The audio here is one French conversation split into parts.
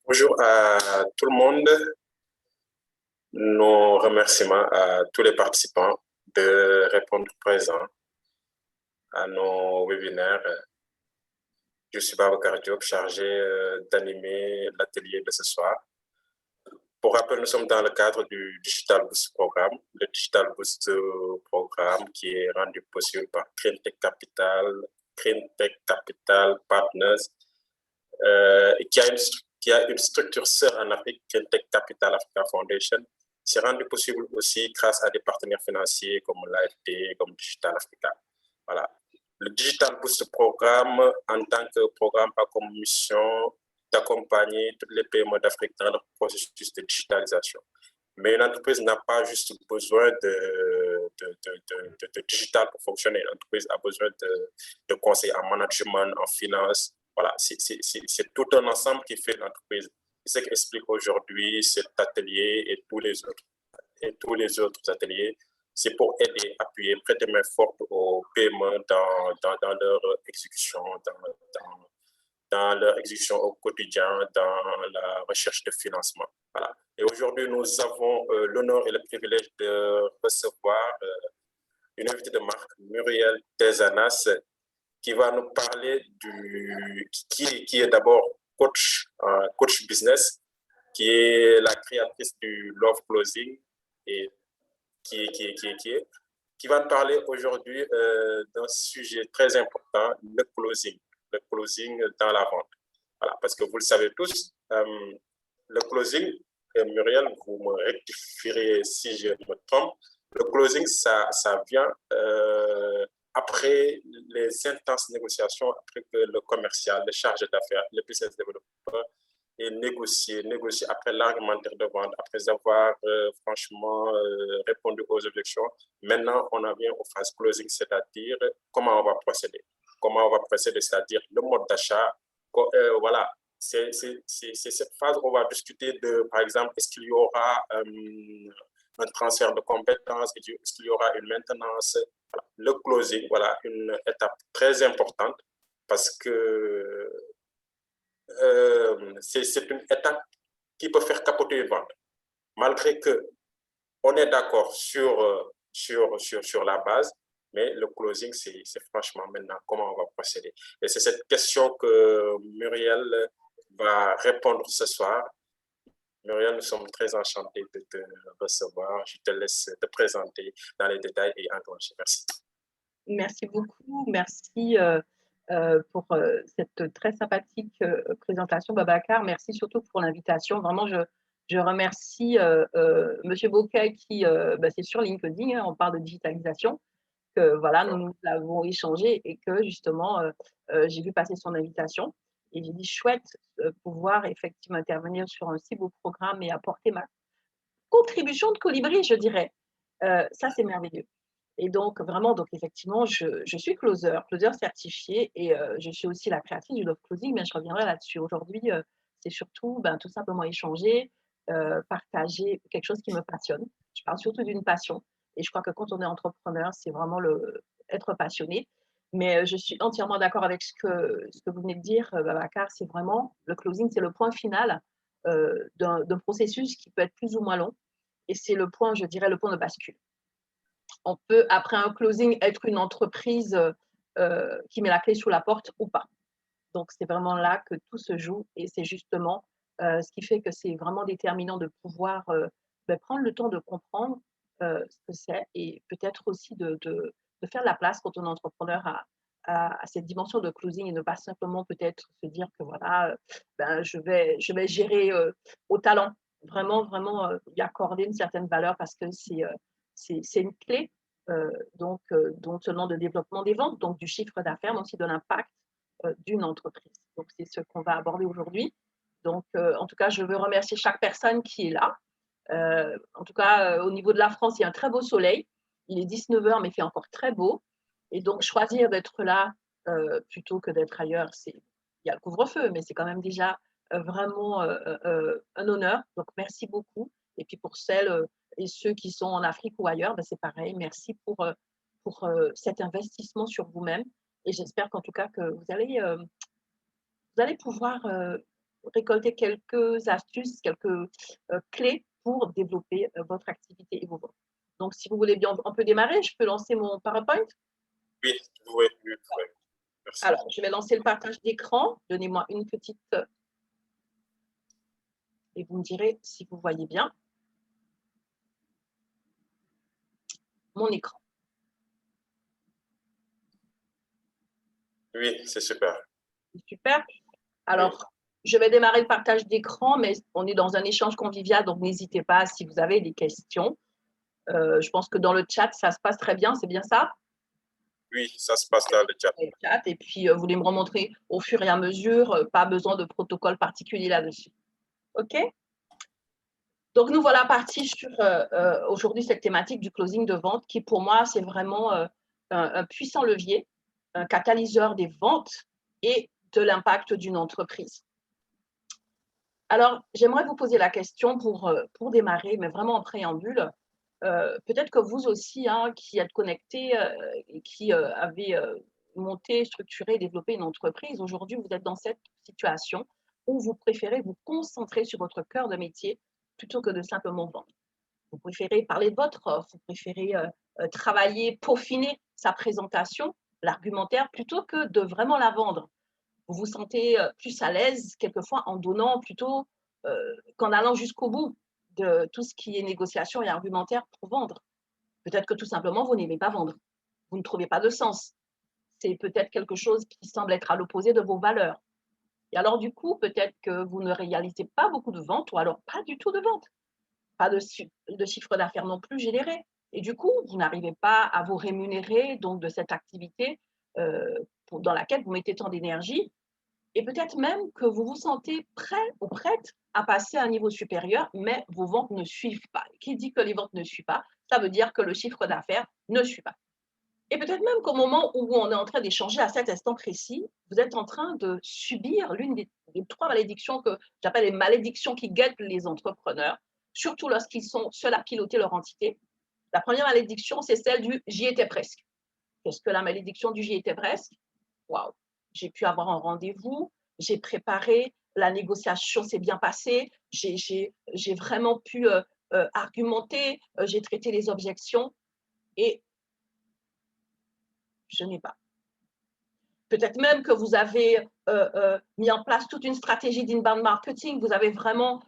Bonjour à tout le monde. Nos remerciements à tous les participants de répondre présents à nos webinaires. Je suis Babacar Diop, chargé d'animer l'atelier de ce soir. Pour rappel, nous sommes dans le cadre du Digital Boost Programme. Le Digital Boost Programme qui est rendu possible par Greentech Capital Partners, et qui a une structure sœur en Afrique, Greentech Capital Africa Foundation. C'est rendu possible aussi grâce à des partenaires financiers comme l'AFD, comme Digital Africa. Voilà. Le Digital Boost Programme, en tant que programme, a comme mission d'accompagner toutes les PME d'Afrique dans leur processus de digitalisation. Mais une entreprise n'a pas juste besoin de digital pour fonctionner. L'entreprise a besoin de conseils en management, en finance. Voilà, c'est tout un ensemble qui fait l'entreprise. C'est ce qu'explique aujourd'hui cet atelier et tous les autres ateliers. C'est pour aider, appuyer, prêter main forte aux PME dans leur exécution, dans leur exécution au quotidien, dans la recherche de financement. Voilà. Et aujourd'hui, nous avons l'honneur et le privilège de recevoir une invitée de marque, Muriel Tezanas, qui va nous parler qui est d'abord coach business, qui est la créatrice du Love Closing et qui va nous parler aujourd'hui d'un sujet très important, le closing dans la vente. Voilà, parce que vous le savez tous, le closing, Muriel, vous me rectifierez si je me trompe, le closing, ça vient après les intenses négociations, après que le commercial, le chargé d'affaires, le business développeur et négocier après l'argumentaire de vente, après avoir franchement répondu aux objections. Maintenant, on en vient aux phases closing, c'est-à-dire comment on va procéder. Comment on va procéder, c'est-à-dire le mode d'achat. Voilà, c'est cette phase où on va discuter de, par exemple, est-ce qu'il y aura un transfert de compétences, est-ce qu'il y aura une maintenance. Voilà. Le closing, voilà, une étape très importante parce que c'est une étape qui peut faire capoter une vente. Malgré qu'on est d'accord sur la base, mais le closing, c'est franchement maintenant comment on va procéder. Et c'est cette question que Muriel va répondre ce soir. Muriel, nous sommes très enchantés de te recevoir. Je te laisse te présenter dans les détails et enclencher. Merci. Merci beaucoup. Merci pour cette très sympathique présentation, Babacar. Merci surtout pour l'invitation. Vraiment, je remercie Monsieur Bocquet qui, c'est sur LinkedIn, on parle de digitalisation, que voilà, nous avons échangé et que justement, j'ai vu passer son invitation. Et j'ai dit, chouette, pouvoir effectivement intervenir sur un si beau programme et apporter ma contribution de colibri, je dirais. Ça, c'est merveilleux. Et donc, vraiment, donc effectivement, je suis closer certifié et je suis aussi la créatrice du Love Closing, mais je reviendrai là-dessus. Aujourd'hui, c'est surtout tout simplement échanger, partager quelque chose qui me passionne. Je parle surtout d'une passion et je crois que quand on est entrepreneur, c'est vraiment être passionné. Mais je suis entièrement d'accord avec ce que vous venez de dire, Babacar, c'est vraiment le closing, c'est le point final d'un processus qui peut être plus ou moins long et c'est le point, je dirais, le point de bascule. On peut, après un closing, être une entreprise qui met la clé sous la porte ou pas. Donc, c'est vraiment là que tout se joue et c'est justement ce qui fait que c'est vraiment déterminant de pouvoir prendre le temps de comprendre ce que c'est et peut-être aussi de faire la place quand on est entrepreneur à cette dimension de closing et ne pas simplement peut-être se dire que voilà, je vais gérer au talent. Vraiment, vraiment y accorder une certaine valeur parce que c'est une clé donc seulement de développement des ventes, donc du chiffre d'affaires, mais aussi de l'impact d'une entreprise. Donc, c'est ce qu'on va aborder aujourd'hui. Donc, en tout cas, je veux remercier chaque personne qui est là. En tout cas, au niveau de la France, il y a un très beau soleil. Il est 19h, mais il fait encore très beau. Et donc, choisir d'être là plutôt que d'être ailleurs, il y a le couvre-feu, mais c'est quand même déjà vraiment un honneur. Donc, merci beaucoup. Et puis, pour celles et ceux qui sont en Afrique ou ailleurs, c'est pareil. Merci pour cet investissement sur vous-même. Et j'espère qu'en tout cas, que vous allez pouvoir récolter quelques astuces, quelques clés pour développer votre activité et vos ventes. Donc, si vous voulez bien, on peut démarrer. Je peux lancer mon PowerPoint? Oui, oui, oui, oui. Merci. Alors, je vais lancer le partage d'écran. Donnez-moi une petite... et vous me direz si vous voyez bien mon écran. Oui, c'est super. Super. Alors, je vais démarrer le partage d'écran, mais on est dans un échange convivial, donc n'hésitez pas si vous avez des questions. Je pense que dans le chat, ça se passe très bien, c'est bien ça? Oui, ça se passe dans le chat. Et puis, vous voulez me remontrer au fur et à mesure, pas besoin de protocole particulier là-dessus. OK? Donc, nous voilà partis sur aujourd'hui cette thématique du closing de vente qui, pour moi, c'est vraiment un puissant levier, un catalyseur des ventes et de l'impact d'une entreprise. Alors, j'aimerais vous poser la question pour démarrer, mais vraiment en préambule. Peut-être que vous aussi, hein, qui êtes connectés et qui avez monté, structuré, développé une entreprise, aujourd'hui, vous êtes dans cette situation où vous préférez vous concentrer sur votre cœur de métier plutôt que de simplement vendre. Vous préférez parler de votre offre, vous préférez travailler, peaufiner sa présentation, l'argumentaire, plutôt que de vraiment la vendre. Vous vous sentez plus à l'aise, quelquefois, en donnant plutôt qu'en allant jusqu'au bout de tout ce qui est négociation et argumentaire pour vendre. Peut-être que tout simplement, vous n'aimez pas vendre. Vous ne trouvez pas de sens. C'est peut-être quelque chose qui semble être à l'opposé de vos valeurs. Et alors, du coup, peut-être que vous ne réalisez pas beaucoup de ventes ou alors pas du tout de ventes. Pas de chiffre d'affaires non plus généré. Et du coup, vous n'arrivez pas à vous rémunérer donc de cette activité dans laquelle vous mettez tant d'énergie. Et peut-être même que vous vous sentez prêt ou prête à passer à un niveau supérieur, mais vos ventes ne suivent pas. Qui dit que les ventes ne suivent pas, ça veut dire que le chiffre d'affaires ne suit pas. Et peut-être même qu'au moment où on est en train d'échanger à cet instant précis, vous êtes en train de subir l'une des 3 malédictions que j'appelle les malédictions qui guettent les entrepreneurs, surtout lorsqu'ils sont seuls à piloter leur entité. La première malédiction, c'est celle du « j'y étais presque ». Qu'est-ce que la malédiction du « j'y étais presque » ? Waouh, j'ai pu avoir un rendez-vous, j'ai préparé, la négociation s'est bien passée, j'ai vraiment pu argumenter, j'ai traité les objections et je n'ai pas. Peut-être même que vous avez mis en place toute une stratégie d'inbound marketing, vous avez vraiment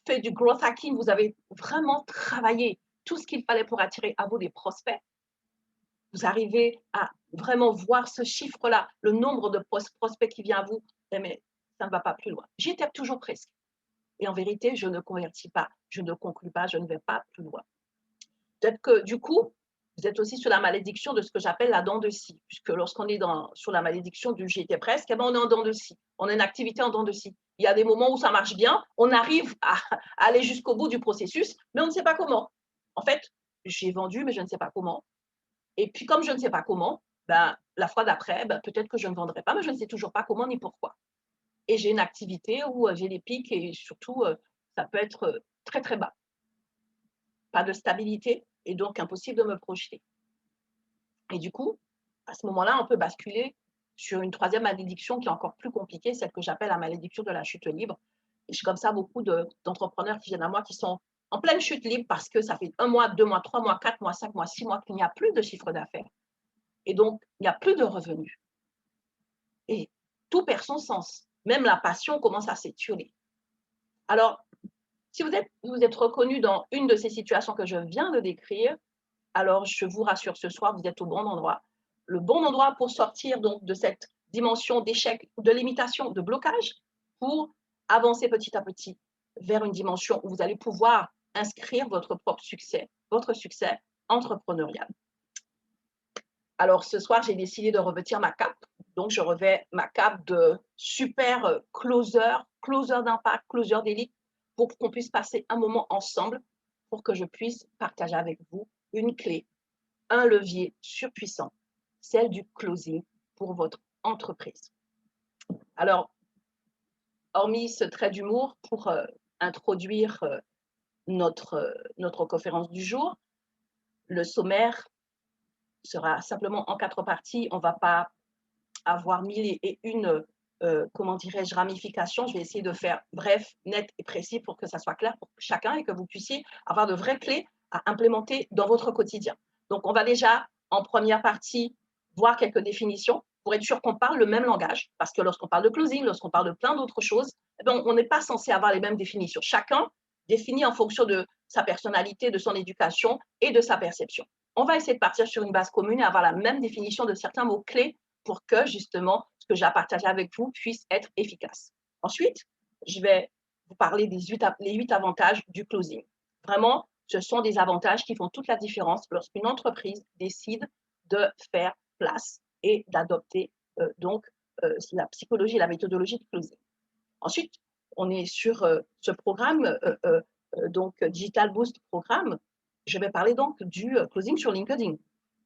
fait du growth hacking, vous avez vraiment travaillé tout ce qu'il fallait pour attirer à vous des prospects. Vous arrivez à vraiment voir ce chiffre-là, le nombre de prospects qui vient à vous, mais ça ne va pas plus loin. J'y étais toujours presque. Et en vérité, je ne convertis pas, je ne conclus pas, je ne vais pas plus loin. Peut-être que du coup, vous êtes aussi sur la malédiction de ce que j'appelle la dent de scie, puisque lorsqu'on est sur la malédiction du j'y étais presque, eh ben on est en dent de scie. On a une activité en dent de scie. Il y a des moments où ça marche bien, on arrive à aller jusqu'au bout du processus, mais on ne sait pas comment. En fait, j'ai vendu, mais je ne sais pas comment. Et puis, comme je ne sais pas comment, ben, la fois d'après, ben, peut-être que je ne vendrai pas, mais je ne sais toujours pas comment ni pourquoi. Et j'ai une activité où j'ai des pics et surtout, ça peut être très, très bas. Pas de stabilité et donc impossible de me projeter. Et du coup, à ce moment-là, on peut basculer sur une troisième malédiction qui est encore plus compliquée, celle que j'appelle la malédiction de la chute libre. Et j'ai comme ça beaucoup d'entrepreneurs qui viennent à moi qui sont en pleine chute libre parce que ça fait 1 mois, 2 mois, 3 mois, 4 mois, 5 mois, 6 mois qu'il n'y a plus de chiffre d'affaires. Et donc, il n'y a plus de revenus. Et tout perd son sens. Même la passion commence à s'étioler. Alors, si vous êtes reconnu dans une de ces situations que je viens de décrire, alors je vous rassure ce soir, vous êtes au bon endroit. Le bon endroit pour sortir donc de cette dimension d'échec, de limitation, de blocage, pour avancer petit à petit vers une dimension où vous allez pouvoir inscrire votre propre succès, votre succès entrepreneurial. Alors ce soir, j'ai décidé de revêtir ma cape. Donc je revais ma cape de super closer d'impact, closer d'élite, pour qu'on puisse passer un moment ensemble, pour que je puisse partager avec vous une clé, un levier surpuissant, celle du closing pour votre entreprise. Alors, hormis ce trait d'humour pour introduire notre conférence du jour, le sommaire sera simplement en 4 parties. On ne va pas avoir 1001 comment dirais-je, ramifications. Je vais essayer de faire bref, net et précis pour que ça soit clair pour chacun et que vous puissiez avoir de vraies clés à implémenter dans votre quotidien. Donc, on va déjà, en première partie, voir quelques définitions pour être sûr qu'on parle le même langage, parce que lorsqu'on parle de closing, lorsqu'on parle de plein d'autres choses, eh bien, on n'est pas censé avoir les mêmes définitions. Chacun définit en fonction de sa personnalité, de son éducation et de sa perception. On va essayer de partir sur une base commune et avoir la même définition de certains mots-clés pour que, justement, ce que j'ai à partager avec vous puisse être efficace. Ensuite, je vais vous parler des 8 avantages du closing. Vraiment, ce sont des avantages qui font toute la différence lorsqu'une entreprise décide de faire place et d'adopter la psychologie et la méthodologie de closing. Ensuite, on est sur ce programme, donc Digital Boost Programme. Je vais parler donc du closing sur LinkedIn,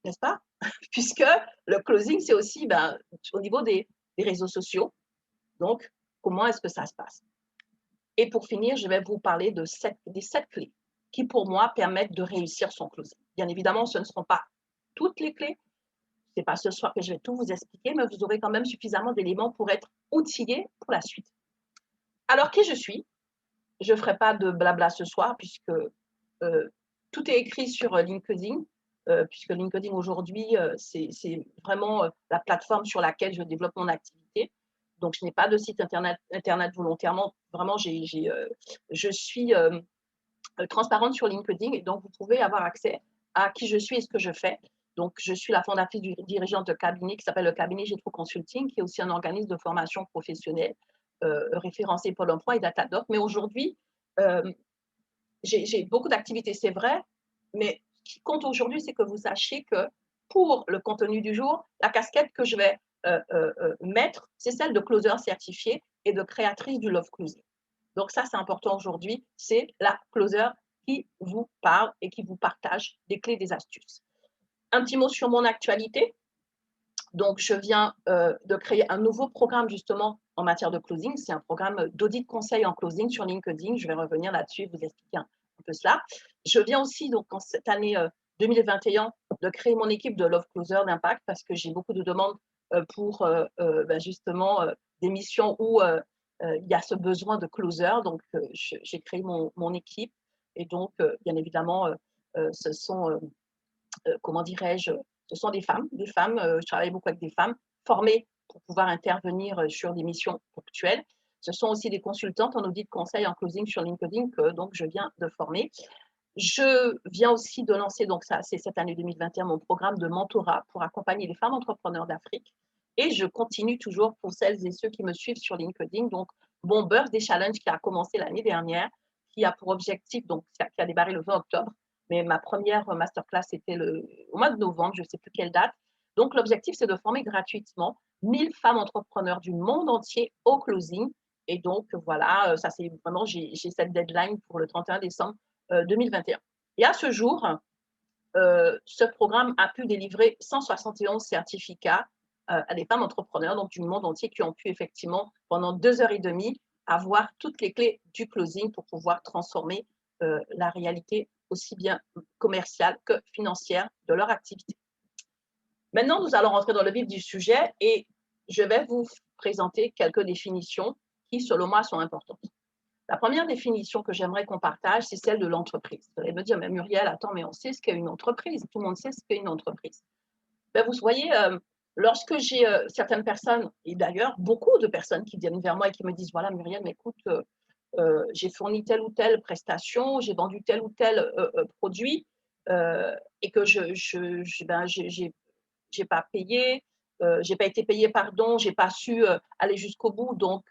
n'est-ce pas? Puisque le closing, c'est aussi au niveau des réseaux sociaux. Donc, comment est-ce que ça se passe? Et pour finir, je vais vous parler des 7 clés qui, pour moi, permettent de réussir son closing. Bien évidemment, ce ne seront pas toutes les clés. Ce n'est pas ce soir que je vais tout vous expliquer, mais vous aurez quand même suffisamment d'éléments pour être outillés pour la suite. Alors, qui je suis? Je ne ferai pas de blabla ce soir puisque tout est écrit sur LinkedIn, puisque LinkedIn aujourd'hui, c'est vraiment la plateforme sur laquelle je développe mon activité. Donc, je n'ai pas de site internet volontairement. Vraiment, je suis transparente sur LinkedIn et donc vous pouvez avoir accès à qui je suis et ce que je fais. Donc, je suis la fondatrice dirigeante de cabinet qui s'appelle le cabinet Getro Consulting, qui est aussi un organisme de formation professionnelle référencé Pôle emploi et Datadoc. Mais aujourd'hui, j'ai beaucoup d'activités, c'est vrai, mais ce qui compte aujourd'hui, c'est que vous sachiez que pour le contenu du jour, la casquette que je vais mettre, c'est celle de closer certifié et de créatrice du Love Closing. Donc ça, c'est important aujourd'hui, c'est la closer qui vous parle et qui vous partage des clés, des astuces. Un petit mot sur mon actualité. Donc, je viens de créer un nouveau programme justement en matière de closing. C'est un programme d'audit conseil en closing sur LinkedIn. Je vais revenir là-dessus et vous expliquer un peu cela. Je viens aussi, donc, en cette année 2021, de créer mon équipe de Love Closer d'Impact parce que j'ai beaucoup de demandes pour justement des missions où il y a ce besoin de closer. Donc, j'ai créé mon équipe et donc, bien évidemment, ce sont, comment dirais-je, ce sont des femmes, je travaille beaucoup avec des femmes formées pour pouvoir intervenir sur des missions ponctuelles. Ce sont aussi des consultantes en audit conseil en closing sur LinkedIn que donc je viens de former. Je viens aussi de lancer, donc ça c'est cette année 2021, mon programme de mentorat pour accompagner les femmes entrepreneurs d'Afrique. Et je continue toujours pour celles et ceux qui me suivent sur LinkedIn. Donc, mon Birthday Challenge qui a commencé l'année dernière, qui a pour objectif, donc qui a démarré le 20 octobre, mais ma première masterclass était au mois de novembre, je ne sais plus quelle date. Donc, l'objectif, c'est de former gratuitement 1000 femmes entrepreneurs du monde entier au closing. Et donc, voilà, ça c'est vraiment, j'ai cette deadline pour le 31 décembre 2021. Et à ce jour, ce programme a pu délivrer 171 certificats à des femmes entrepreneurs donc du monde entier qui ont pu effectivement, pendant 2h30, avoir toutes les clés du closing pour pouvoir transformer la réalité aussi bien commerciale que financière de leur activité. Maintenant, nous allons rentrer dans le vif du sujet et je vais vous présenter quelques définitions qui, selon moi, sont importantes. La première définition que j'aimerais qu'on partage, c'est celle de l'entreprise. Vous allez me dire, mais Muriel, attends, mais on sait ce qu'est une entreprise. Tout le monde sait ce qu'est une entreprise. Ben, vous voyez, lorsque j'ai certaines personnes, et d'ailleurs beaucoup de personnes qui viennent vers moi et qui me disent, voilà Muriel, mais écoute, j'ai fourni telle ou telle prestation, j'ai vendu tel ou tel produit et que j'ai pas payé, j'ai pas été payé, pardon, j'ai pas su aller jusqu'au bout, donc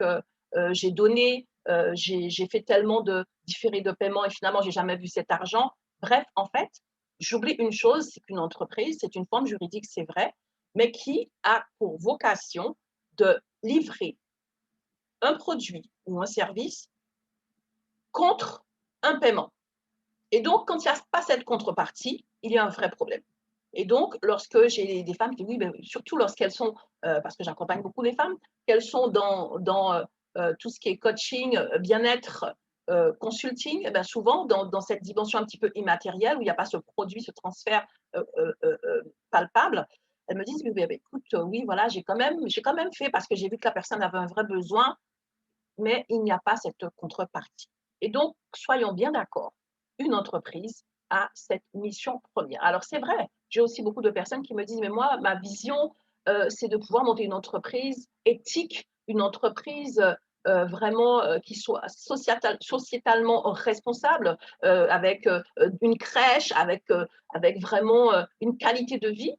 j'ai donné, j'ai fait tellement de différés de paiement et finalement j'ai jamais vu cet argent. Bref, en fait, j'oublie une chose, c'est qu'une entreprise, c'est une forme juridique, c'est vrai, mais qui a pour vocation de livrer un produit ou un service contre un paiement. Et donc, quand il n'y a pas cette contrepartie, il y a un vrai problème. Et donc, lorsque j'ai des femmes qui, oui, ben, surtout lorsqu'elles sont, parce que j'accompagne beaucoup les femmes, qu'elles sont dans tout ce qui est coaching, bien-être, consulting, eh bien souvent dans cette dimension un petit peu immatérielle où il n'y a pas ce produit, ce transfert palpable, elles me disent: «Oui, oui, écoute, oui, voilà, j'ai quand même fait parce que j'ai vu que la personne avait un vrai besoin, mais il n'y a pas cette contrepartie». Et donc, soyons bien d'accord, une entreprise a cette mission première. Alors c'est vrai, j'ai aussi beaucoup de personnes qui me disent: «Mais moi, ma vision, c'est de pouvoir monter une entreprise éthique, une entreprise, vraiment, qui soit sociétalement responsable, avec, une crèche, avec vraiment, une qualité de vie».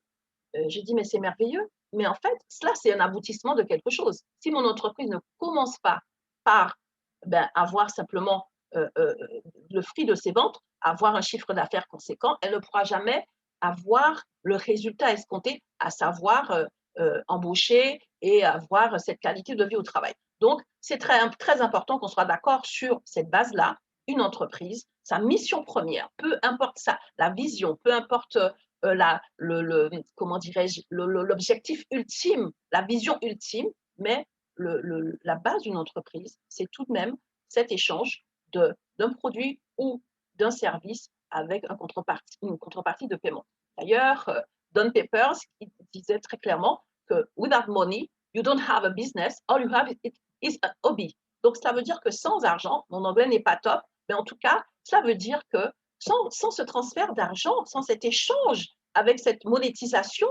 J'ai dit: «Mais c'est merveilleux, mais en fait, cela, c'est un aboutissement de quelque chose. Si mon entreprise ne commence pas par, ben, avoir simplement, le fruit de ses ventes, avoir un chiffre d'affaires conséquent, elle ne pourra jamais avoir le résultat escompté, à savoir, embaucher et avoir cette qualité de vie au travail». Donc c'est très important qu'on soit d'accord sur cette base-là. Une entreprise, sa mission première, peu importe la vision, peu importe, comment dirais-je, l'objectif ultime, la vision ultime, mais la base d'une entreprise, c'est tout de même cet échange d'un produit ou d'un service avec une contrepartie de paiement. D'ailleurs, Don Papers il disait très clairement que without money, you don't have a business, all you have is a hobby. Donc, cela veut dire que sans argent, mon anglais n'est pas top, mais en tout cas, cela veut dire que sans ce transfert d'argent, sans cet échange, avec cette monétisation,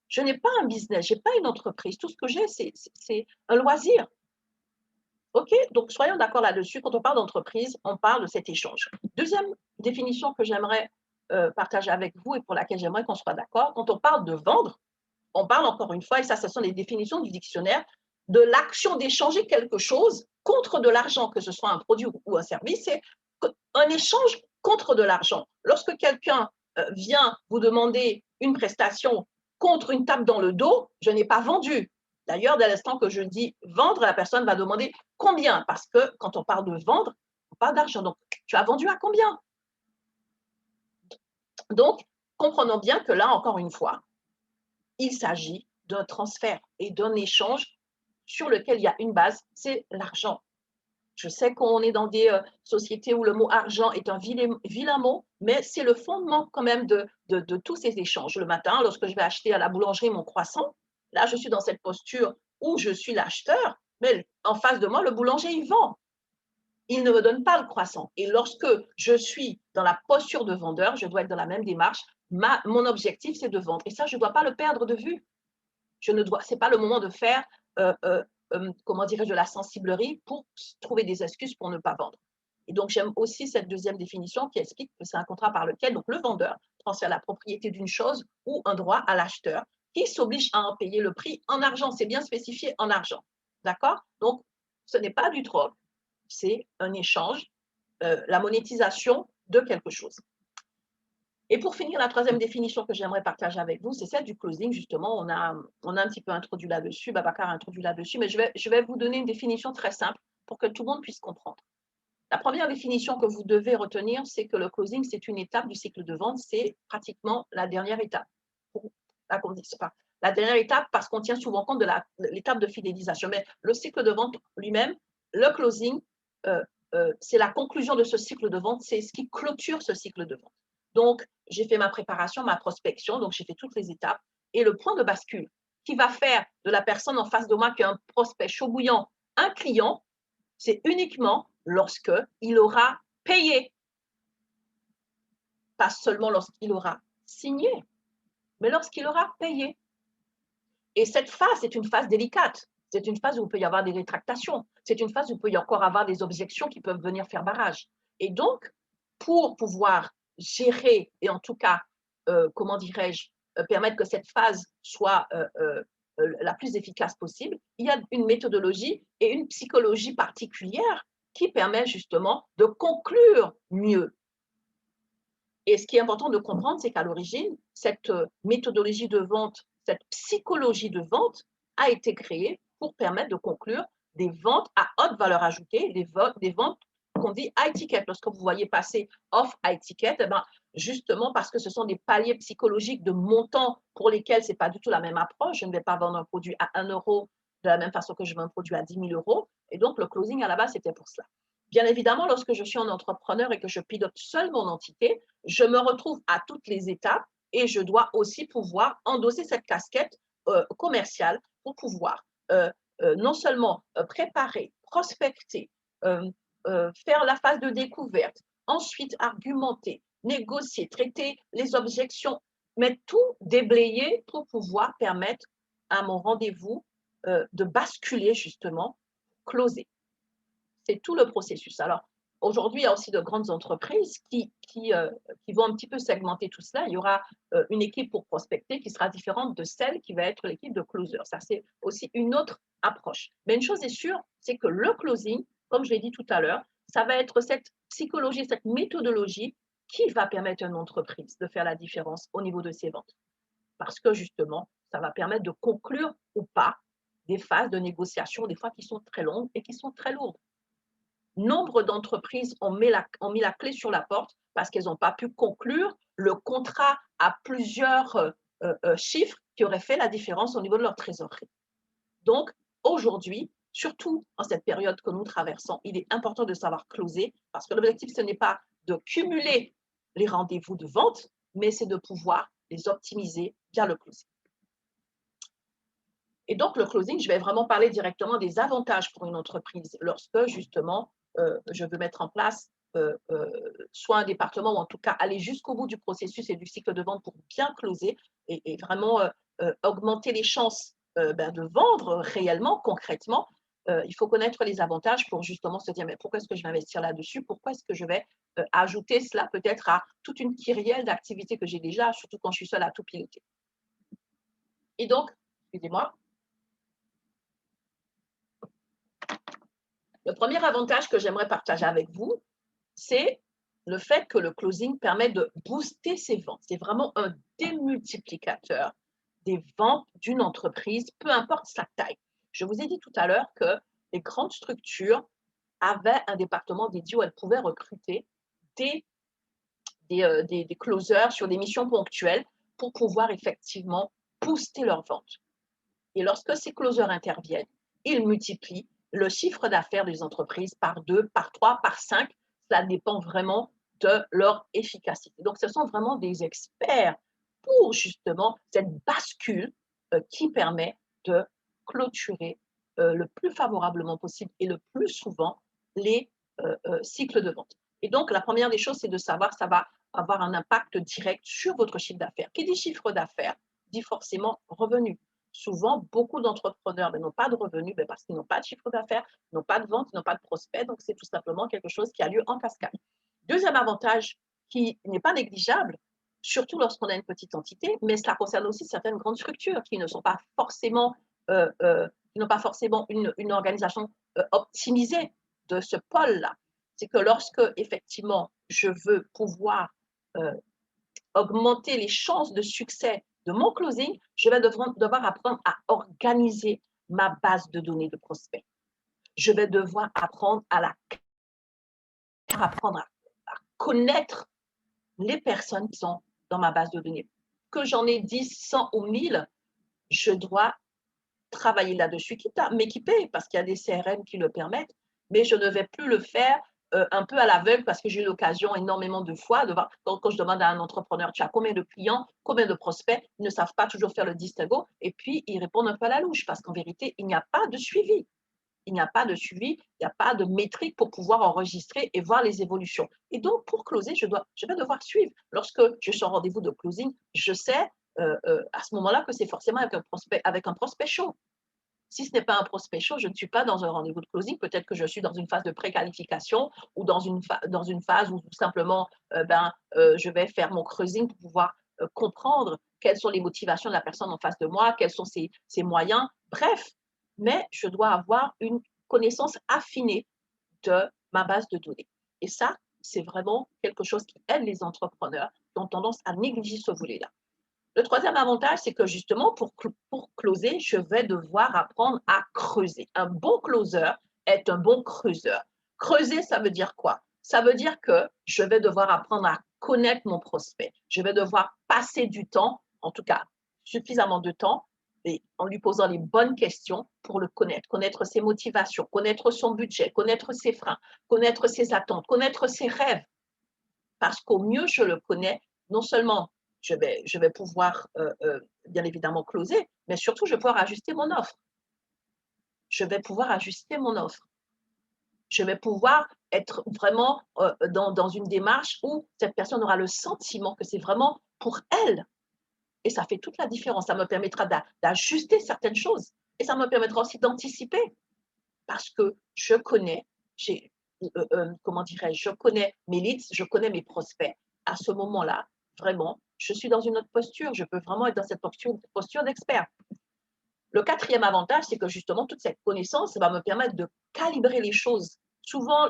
je n'ai pas un business, je n'ai pas une entreprise. Tout ce que j'ai, c'est un loisir. OK, donc soyons d'accord là-dessus. Quand on parle d'entreprise, on parle de cet échange. Deuxième définition que j'aimerais partager avec vous et pour laquelle j'aimerais qu'on soit d'accord, quand on parle de vendre, on parle encore une fois, et ça, ce sont les définitions du dictionnaire, de l'action d'échanger quelque chose contre de l'argent, que ce soit un produit ou un service, c'est un échange contre de l'argent. Lorsque quelqu'un vient vous demander une prestation contre une tape dans le dos, je n'ai pas vendu. D'ailleurs, dès l'instant que je dis vendre, la personne va demander combien, parce que quand on parle de vendre, on parle d'argent. Donc, tu as vendu à combien? Donc, comprenons bien que là, encore une fois, il s'agit d'un transfert et d'un échange sur lequel il y a une base, c'est l'argent. Je sais qu'on est dans des sociétés où le mot argent est un vilain mot, mais c'est le fondement quand même de tous ces échanges. Le matin, lorsque je vais acheter à la boulangerie mon croissant, là, je suis dans cette posture où je suis l'acheteur, mais en face de moi, le boulanger, il vend. Il ne me donne pas le croissant. Et lorsque je suis dans la posture de vendeur, je dois être dans la même démarche. Mon objectif, c'est de vendre. Et ça, je ne dois pas le perdre de vue. Ce n'est pas le moment de faire, comment dirais-je, de la sensiblerie pour trouver des excuses pour ne pas vendre. Et donc, j'aime aussi cette deuxième définition qui explique que c'est un contrat par lequel donc, le vendeur transfère la propriété d'une chose ou un droit à l'acheteur qui s'oblige à en payer le prix en argent. C'est bien spécifié en argent. D'accord? Donc, ce n'est pas du troc, c'est un échange, la monétisation de quelque chose. Et pour finir, la troisième définition que j'aimerais partager avec vous, c'est celle du closing. Justement, on a un petit peu introduit là-dessus, Babacar a introduit là-dessus, mais je vais vous donner une définition très simple pour que tout le monde puisse comprendre. La première définition que vous devez retenir, c'est que le closing, c'est une étape du cycle de vente, c'est pratiquement la dernière étape. La dernière étape parce qu'on tient souvent compte de l'étape de fidélisation. Mais le cycle de vente lui-même, le closing, c'est la conclusion de ce cycle de vente, c'est ce qui clôture ce cycle de vente. Donc, j'ai fait ma préparation, ma prospection, donc j'ai fait toutes les étapes. Et le point de bascule qui va faire de la personne en face de moi qui est un prospect chaud bouillant, un client, c'est uniquement lorsqu'il aura payé. Pas seulement lorsqu'il aura signé, mais lorsqu'il aura payé. Et cette phase, c'est une phase délicate. C'est une phase où il peut y avoir des rétractations. C'est une phase où il peut y encore avoir des objections qui peuvent venir faire barrage. Et donc, pour pouvoir gérer et en tout cas, comment dirais-je, permettre que cette phase soit la plus efficace possible, il y a une méthodologie et une psychologie particulière qui permet justement de conclure mieux. Et ce qui est important de comprendre, c'est qu'à l'origine, cette méthodologie de vente, cette psychologie de vente a été créée pour permettre de conclure des ventes à haute valeur ajoutée, des ventes qu'on dit high ticket. Lorsque vous voyez passer off high ticket, eh ben, justement parce que ce sont des paliers psychologiques de montants pour lesquels ce n'est pas du tout la même approche. Je ne vais pas vendre un produit à 1 euro de la même façon que je vends un produit à 10 000 euros. Et donc, le closing à la base, c'était pour cela. Bien évidemment, lorsque je suis un entrepreneur et que je pilote seul mon entité, je me retrouve à toutes les étapes et je dois aussi pouvoir endosser cette casquette commerciale pour pouvoir non seulement préparer, prospecter, faire la phase de découverte, ensuite argumenter, négocier, traiter les objections, mais tout déblayer pour pouvoir permettre à mon rendez-vous de basculer justement, closer. C'est tout le processus. Alors, aujourd'hui, il y a aussi de grandes entreprises qui vont un petit peu segmenter tout cela. Il y aura une équipe pour prospecter qui sera différente de celle qui va être l'équipe de closer. Ça, c'est aussi une autre approche. Mais une chose est sûre, c'est que le closing, comme je l'ai dit tout à l'heure, ça va être cette psychologie, cette méthodologie qui va permettre à une entreprise de faire la différence au niveau de ses ventes. Parce que justement, ça va permettre de conclure ou pas des phases de négociation, des fois qui sont très longues et qui sont très lourdes. Nombre d'entreprises ont mis la clé sur la porte parce qu'elles n'ont pas pu conclure le contrat à plusieurs chiffres qui auraient fait la différence au niveau de leur trésorerie. Donc, aujourd'hui, surtout en cette période que nous traversons, il est important de savoir closer parce que l'objectif, ce n'est pas de cumuler les rendez-vous de vente, mais c'est de pouvoir les optimiser via le closing. Et donc, le closing, je vais vraiment parler directement des avantages pour une entreprise lorsque, justement, je veux mettre en place soit un département ou en tout cas aller jusqu'au bout du processus et du cycle de vente pour bien closer et vraiment augmenter les chances de vendre réellement, concrètement. Il faut connaître les avantages pour justement se dire mais pourquoi est-ce que je vais investir là-dessus? Pourquoi est-ce que je vais ajouter cela peut-être à toute une kyrielle d'activités que j'ai déjà, surtout quand je suis seule à tout piloter. Et donc, excusez-moi, le premier avantage que j'aimerais partager avec vous, c'est le fait que le closing permet de booster ses ventes. C'est vraiment un démultiplicateur des ventes d'une entreprise, peu importe sa taille. Je vous ai dit tout à l'heure que les grandes structures avaient un département dédié où elles pouvaient recruter des closers sur des missions ponctuelles pour pouvoir effectivement booster leurs ventes. Et lorsque ces closers interviennent, ils multiplient le chiffre d'affaires des entreprises par 2, par 3, par 5. Cela dépend vraiment de leur efficacité. Donc, ce sont vraiment des experts pour justement cette bascule qui permet de clôturer le plus favorablement possible et le plus souvent les cycles de vente. Et donc, la première des choses, c'est de savoir que ça va avoir un impact direct sur votre chiffre d'affaires. Qui dit chiffre d'affaires dit forcément revenu. Souvent, beaucoup d'entrepreneurs n'ont pas de revenus parce qu'ils n'ont pas de chiffre d'affaires, n'ont pas de vente, n'ont pas de prospects. Donc, c'est tout simplement quelque chose qui a lieu en cascade. Deuxième avantage qui n'est pas négligeable, surtout lorsqu'on a une petite entité, mais cela concerne aussi certaines grandes structures qui ne sont pas forcément, n'ont pas forcément une organisation optimisée de ce pôle-là. C'est que lorsque, effectivement, je veux pouvoir augmenter les chances de succès de mon closing, je vais devoir apprendre à organiser ma base de données de prospects. Je vais devoir apprendre à connaître les personnes qui sont dans ma base de données. Que j'en ai 10, 100 ou 1000, je dois travailler là-dessus, quitte à m'équiper parce qu'il y a des CRM qui le permettent, mais je ne vais plus le faire un peu à l'aveugle parce que j'ai eu l'occasion énormément de fois de voir, quand je demande à un entrepreneur, tu as combien de clients, combien de prospects, ils ne savent pas toujours faire le distinguo et puis ils répondent un peu à la louche parce qu'en vérité, il n'y a pas de suivi. Il n'y a pas de suivi, il n'y a pas de métrique pour pouvoir enregistrer et voir les évolutions. Et donc, pour closer, je vais devoir suivre. Lorsque je suis en rendez-vous de closing, je sais à ce moment-là que c'est forcément avec un prospect chaud. Si ce n'est pas un prospect chaud, je ne suis pas dans un rendez-vous de closing. Peut-être que je suis dans une phase de préqualification ou dans une phase où tout simplement, je vais faire mon cruising pour pouvoir comprendre quelles sont les motivations de la personne en face de moi, quels sont ses moyens. Bref, mais je dois avoir une connaissance affinée de ma base de données. Et ça, c'est vraiment quelque chose qui aide les entrepreneurs qui ont tendance à négliger ce volet-là. Le troisième avantage, c'est que justement, pour closer, je vais devoir apprendre à creuser. Un bon closer est un bon creuseur. Creuser, ça veut dire quoi? Ça veut dire que je vais devoir apprendre à connaître mon prospect. Je vais devoir passer du temps, en tout cas suffisamment de temps, et en lui posant les bonnes questions pour le connaître ses motivations, connaître son budget, connaître ses freins, connaître ses attentes, connaître ses rêves. Parce qu'au mieux je le connais, non seulement je vais pouvoir, bien évidemment, closer, mais surtout, je vais pouvoir ajuster mon offre. Je vais pouvoir ajuster mon offre. Je vais pouvoir être vraiment dans une démarche où cette personne aura le sentiment que c'est vraiment pour elle. Et ça fait toute la différence. Ça me permettra d'ajuster certaines choses. Et ça me permettra aussi d'anticiper. Parce que je connais, comment dirais-je, je connais mes leads, je connais mes prospects. À ce moment-là, vraiment, je suis dans une autre posture. Je peux vraiment être dans cette posture d'expert. Le quatrième avantage, c'est que justement, toute cette connaissance va me permettre de calibrer les choses. Souvent,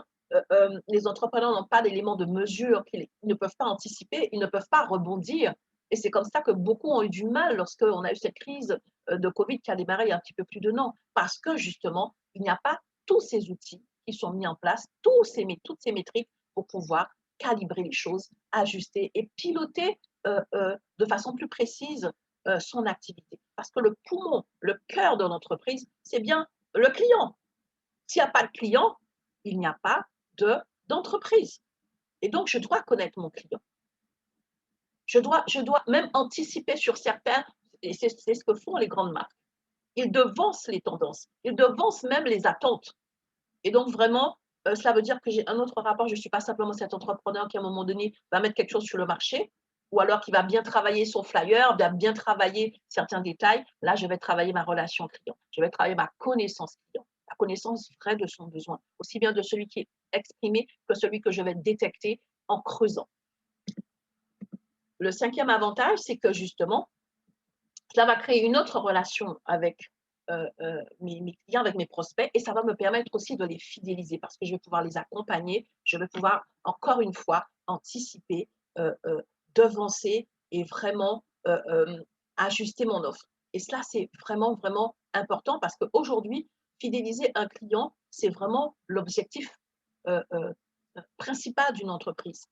les entrepreneurs n'ont pas d'éléments de mesure, qu'ils ne peuvent pas anticiper, ils ne peuvent pas rebondir. Et c'est comme ça que beaucoup ont eu du mal lorsqu'on a eu cette crise de Covid qui a démarré il y a un petit peu plus d'1 an. Parce que justement, il n'y a pas tous ces outils qui sont mis en place, toutes ces métriques pour pouvoir calibrer les choses, ajuster et piloter de façon plus précise son activité. Parce que le poumon, le cœur de l'entreprise, c'est bien le client. S'il n'y a pas de client, il n'y a pas d'entreprise. Et donc, je dois connaître mon client. Je dois même anticiper sur certains, et c'est ce que font les grandes marques. Ils devancent les tendances, ils devancent même les attentes. Et donc, vraiment, cela veut dire que j'ai un autre rapport. Je ne suis pas simplement cet entrepreneur qui, à un moment donné, va mettre quelque chose sur le marché, ou alors qui va bien travailler son flyer, va bien travailler certains détails. Là, je vais travailler ma relation client. Je vais travailler ma connaissance client, la connaissance vraie de son besoin, aussi bien de celui qui est exprimé que celui que je vais détecter en creusant. Le cinquième avantage, c'est que justement, cela va créer une autre relation avec mes clients, avec mes prospects, et ça va me permettre aussi de les fidéliser parce que je vais pouvoir les accompagner, je vais pouvoir, encore une fois, anticiper, devancer et vraiment ajuster mon offre. Et cela, c'est vraiment, vraiment important parce qu'aujourd'hui, fidéliser un client, c'est vraiment l'objectif principal d'une entreprise.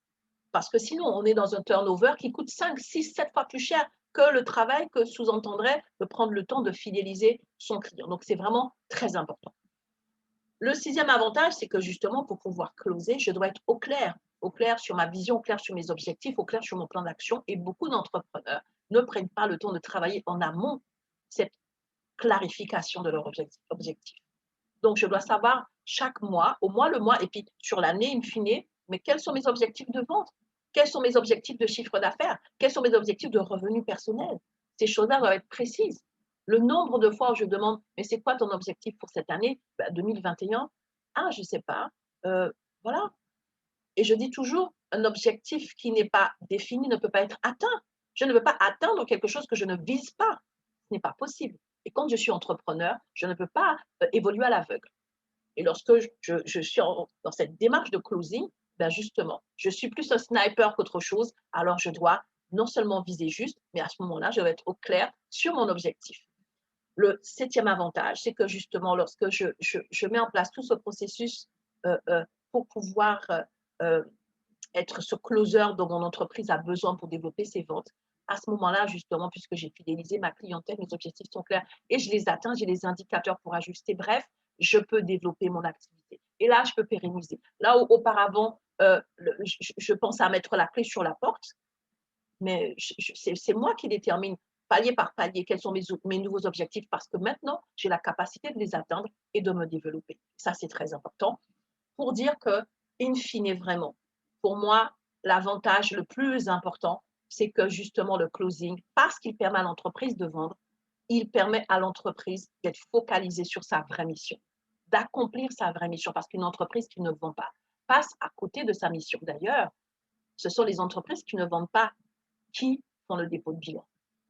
Parce que sinon, on est dans un turnover qui coûte 5, 6, 7 fois plus cher que le travail que sous-entendrait de prendre le temps de fidéliser son client. Donc, c'est vraiment très important. Le sixième avantage, c'est que justement, pour pouvoir closer, je dois être au clair sur ma vision, au clair sur mes objectifs, au clair sur mon plan d'action. Et beaucoup d'entrepreneurs ne prennent pas le temps de travailler en amont cette clarification de leur objectif. Donc, je dois savoir chaque mois, au moins le mois, et puis sur l'année, in fine, mais quels sont mes objectifs de vente? Quels sont mes objectifs de chiffre d'affaires? Quels sont mes objectifs de revenus personnels? Ces choses-là doivent être précises. Le nombre de fois où je demande, mais c'est quoi ton objectif pour cette année 2021? Ah, je ne sais pas. Voilà. Et je dis toujours, un objectif qui n'est pas défini ne peut pas être atteint. Je ne peux pas atteindre quelque chose que je ne vise pas. Ce n'est pas possible. Et quand je suis entrepreneur, je ne peux pas évoluer à l'aveugle. Et lorsque je suis dans cette démarche de closing, ben justement, je suis plus un sniper qu'autre chose. Alors, je dois non seulement viser juste, mais à ce moment-là, je vais être au clair sur mon objectif. Le septième avantage, c'est que justement, lorsque je mets en place tout ce processus pour pouvoir être ce closer dont mon entreprise a besoin pour développer ses ventes, à ce moment-là, justement, puisque j'ai fidélisé ma clientèle, mes objectifs sont clairs et je les atteins, j'ai les indicateurs pour ajuster. Bref, je peux développer mon activité. Et là, je peux pérenniser. Là où auparavant, je pense à mettre la clé sur la porte, mais c'est moi qui détermine palier par palier quels sont mes nouveaux objectifs parce que maintenant, j'ai la capacité de les atteindre et de me développer. Ça, c'est très important pour dire que, in fine, vraiment, pour moi, l'avantage le plus important, c'est que justement le closing, parce qu'il permet à l'entreprise de vendre, il permet à l'entreprise d'être focalisée sur sa vraie mission, d'accomplir sa vraie mission, parce qu'une entreprise qui ne vend pas passe à côté de sa mission. D'ailleurs, ce sont les entreprises qui ne vendent pas qui font le dépôt de bilan.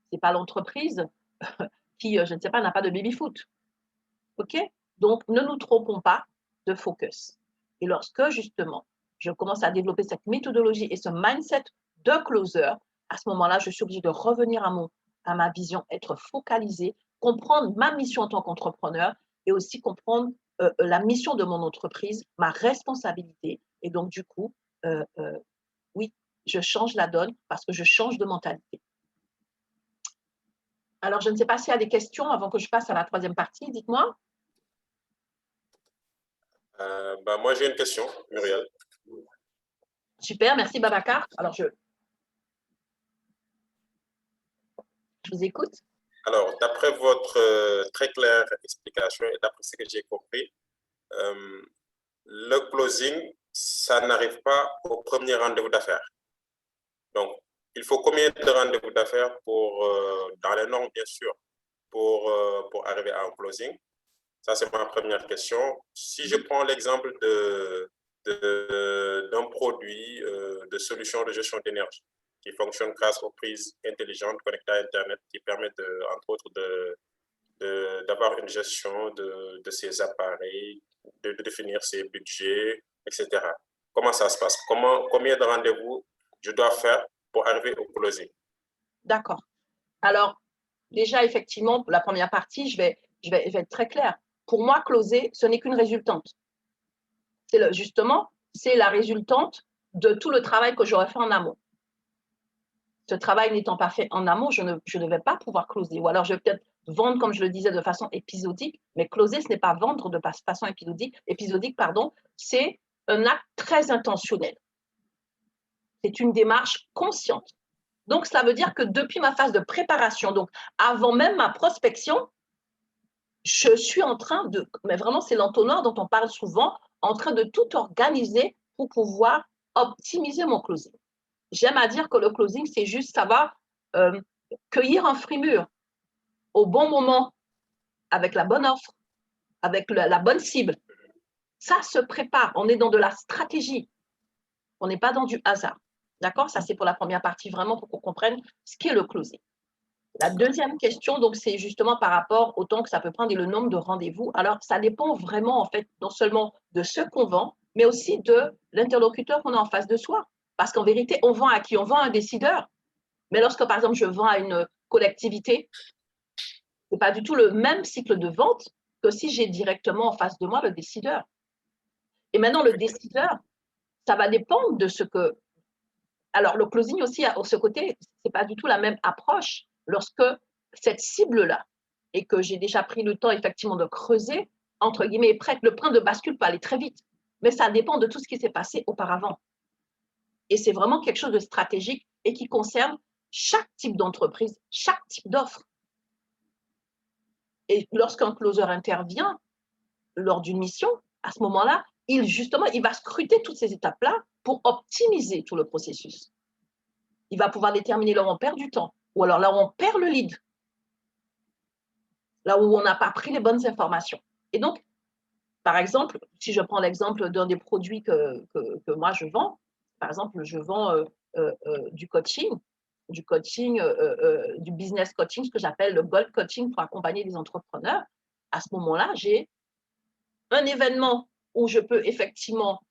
Ce n'est pas l'entreprise qui, je ne sais pas, n'a pas de baby-foot. OK? Donc, ne nous trompons pas de focus. Et lorsque, justement, je commence à développer cette méthodologie et ce mindset de closer, à ce moment-là, je suis obligée de revenir à ma vision, être focalisée, comprendre ma mission en tant qu'entrepreneur et aussi comprendre la mission de mon entreprise, ma responsabilité. Et donc, du coup, oui, je change la donne parce que je change de mentalité. Alors, je ne sais pas s'il y a des questions avant que je passe à la troisième partie. Dites-moi. Moi, j'ai une question, Muriel. Super, merci Babacar. Alors, Je vous écoute. Alors, d'après votre très claire explication et d'après ce que j'ai compris, le closing, ça n'arrive pas au premier rendez-vous d'affaires. Donc, il faut combien de rendez-vous d'affaires dans les normes, bien sûr, pour arriver à un closing? Ça, c'est ma première question. Si je prends l'exemple d'un produit de solution de gestion d'énergie qui fonctionne grâce aux prises intelligentes connectées à Internet qui permettent, entre autres, d'avoir une gestion de ces appareils, de définir ses budgets, etc. Comment ça se passe? Combien de rendez-vous je dois faire pour arriver au closing? D'accord. Alors, déjà, effectivement, pour la première partie, je vais être très claire. Pour moi, closer, ce n'est qu'une résultante. Justement, c'est la résultante de tout le travail que j'aurais fait en amont. Ce travail n'étant pas fait en amont, je ne vais pas pouvoir closer. Ou alors, je vais peut-être vendre, comme je le disais, de façon épisodique, mais closer, ce n'est pas vendre de façon épisodique, c'est un acte très intentionnel. C'est une démarche consciente. Donc, cela veut dire que depuis ma phase de préparation, donc avant même ma prospection, je suis en train de, mais vraiment c'est l'entonnoir dont on parle souvent, en train de tout organiser pour pouvoir optimiser mon closing. J'aime à dire que le closing, c'est juste savoir cueillir un fruit mûr au bon moment, avec la bonne offre, avec la bonne cible. Ça se prépare, on est dans de la stratégie, on n'est pas dans du hasard. D'accord? Ça, c'est pour la première partie, vraiment pour qu'on comprenne ce qu'est le closing. La deuxième question, donc, c'est justement par rapport au temps que ça peut prendre et le nombre de rendez-vous. Alors, ça dépend vraiment, en fait, non seulement de ce qu'on vend, mais aussi de l'interlocuteur qu'on a en face de soi. Parce qu'en vérité, on vend à qui? On vend à un décideur. Mais lorsque, par exemple, je vends à une collectivité, ce n'est pas du tout le même cycle de vente que si j'ai directement en face de moi le décideur. Et maintenant, le décideur, ça va dépendre de ce que… Alors, le closing aussi, à ce côté, ce n'est pas du tout la même approche lorsque cette cible-là, et que j'ai déjà pris le temps effectivement de creuser, entre guillemets, est prête. Le point de bascule peut aller très vite, mais ça dépend de tout ce qui s'est passé auparavant. Et c'est vraiment quelque chose de stratégique et qui concerne chaque type d'entreprise, chaque type d'offre. Et lorsqu'un closer intervient lors d'une mission, à ce moment-là, il va scruter toutes ces étapes-là pour optimiser tout le processus. Il va pouvoir déterminer là où on perd du temps, ou alors là où on perd le lead, là où on n'a pas pris les bonnes informations. Et donc, par exemple, si je prends l'exemple d'un des produits que moi je vends, par exemple, je vends du coaching, du business coaching, ce que j'appelle le gold coaching pour accompagner les entrepreneurs. À ce moment-là, j'ai un événement où je peux effectivement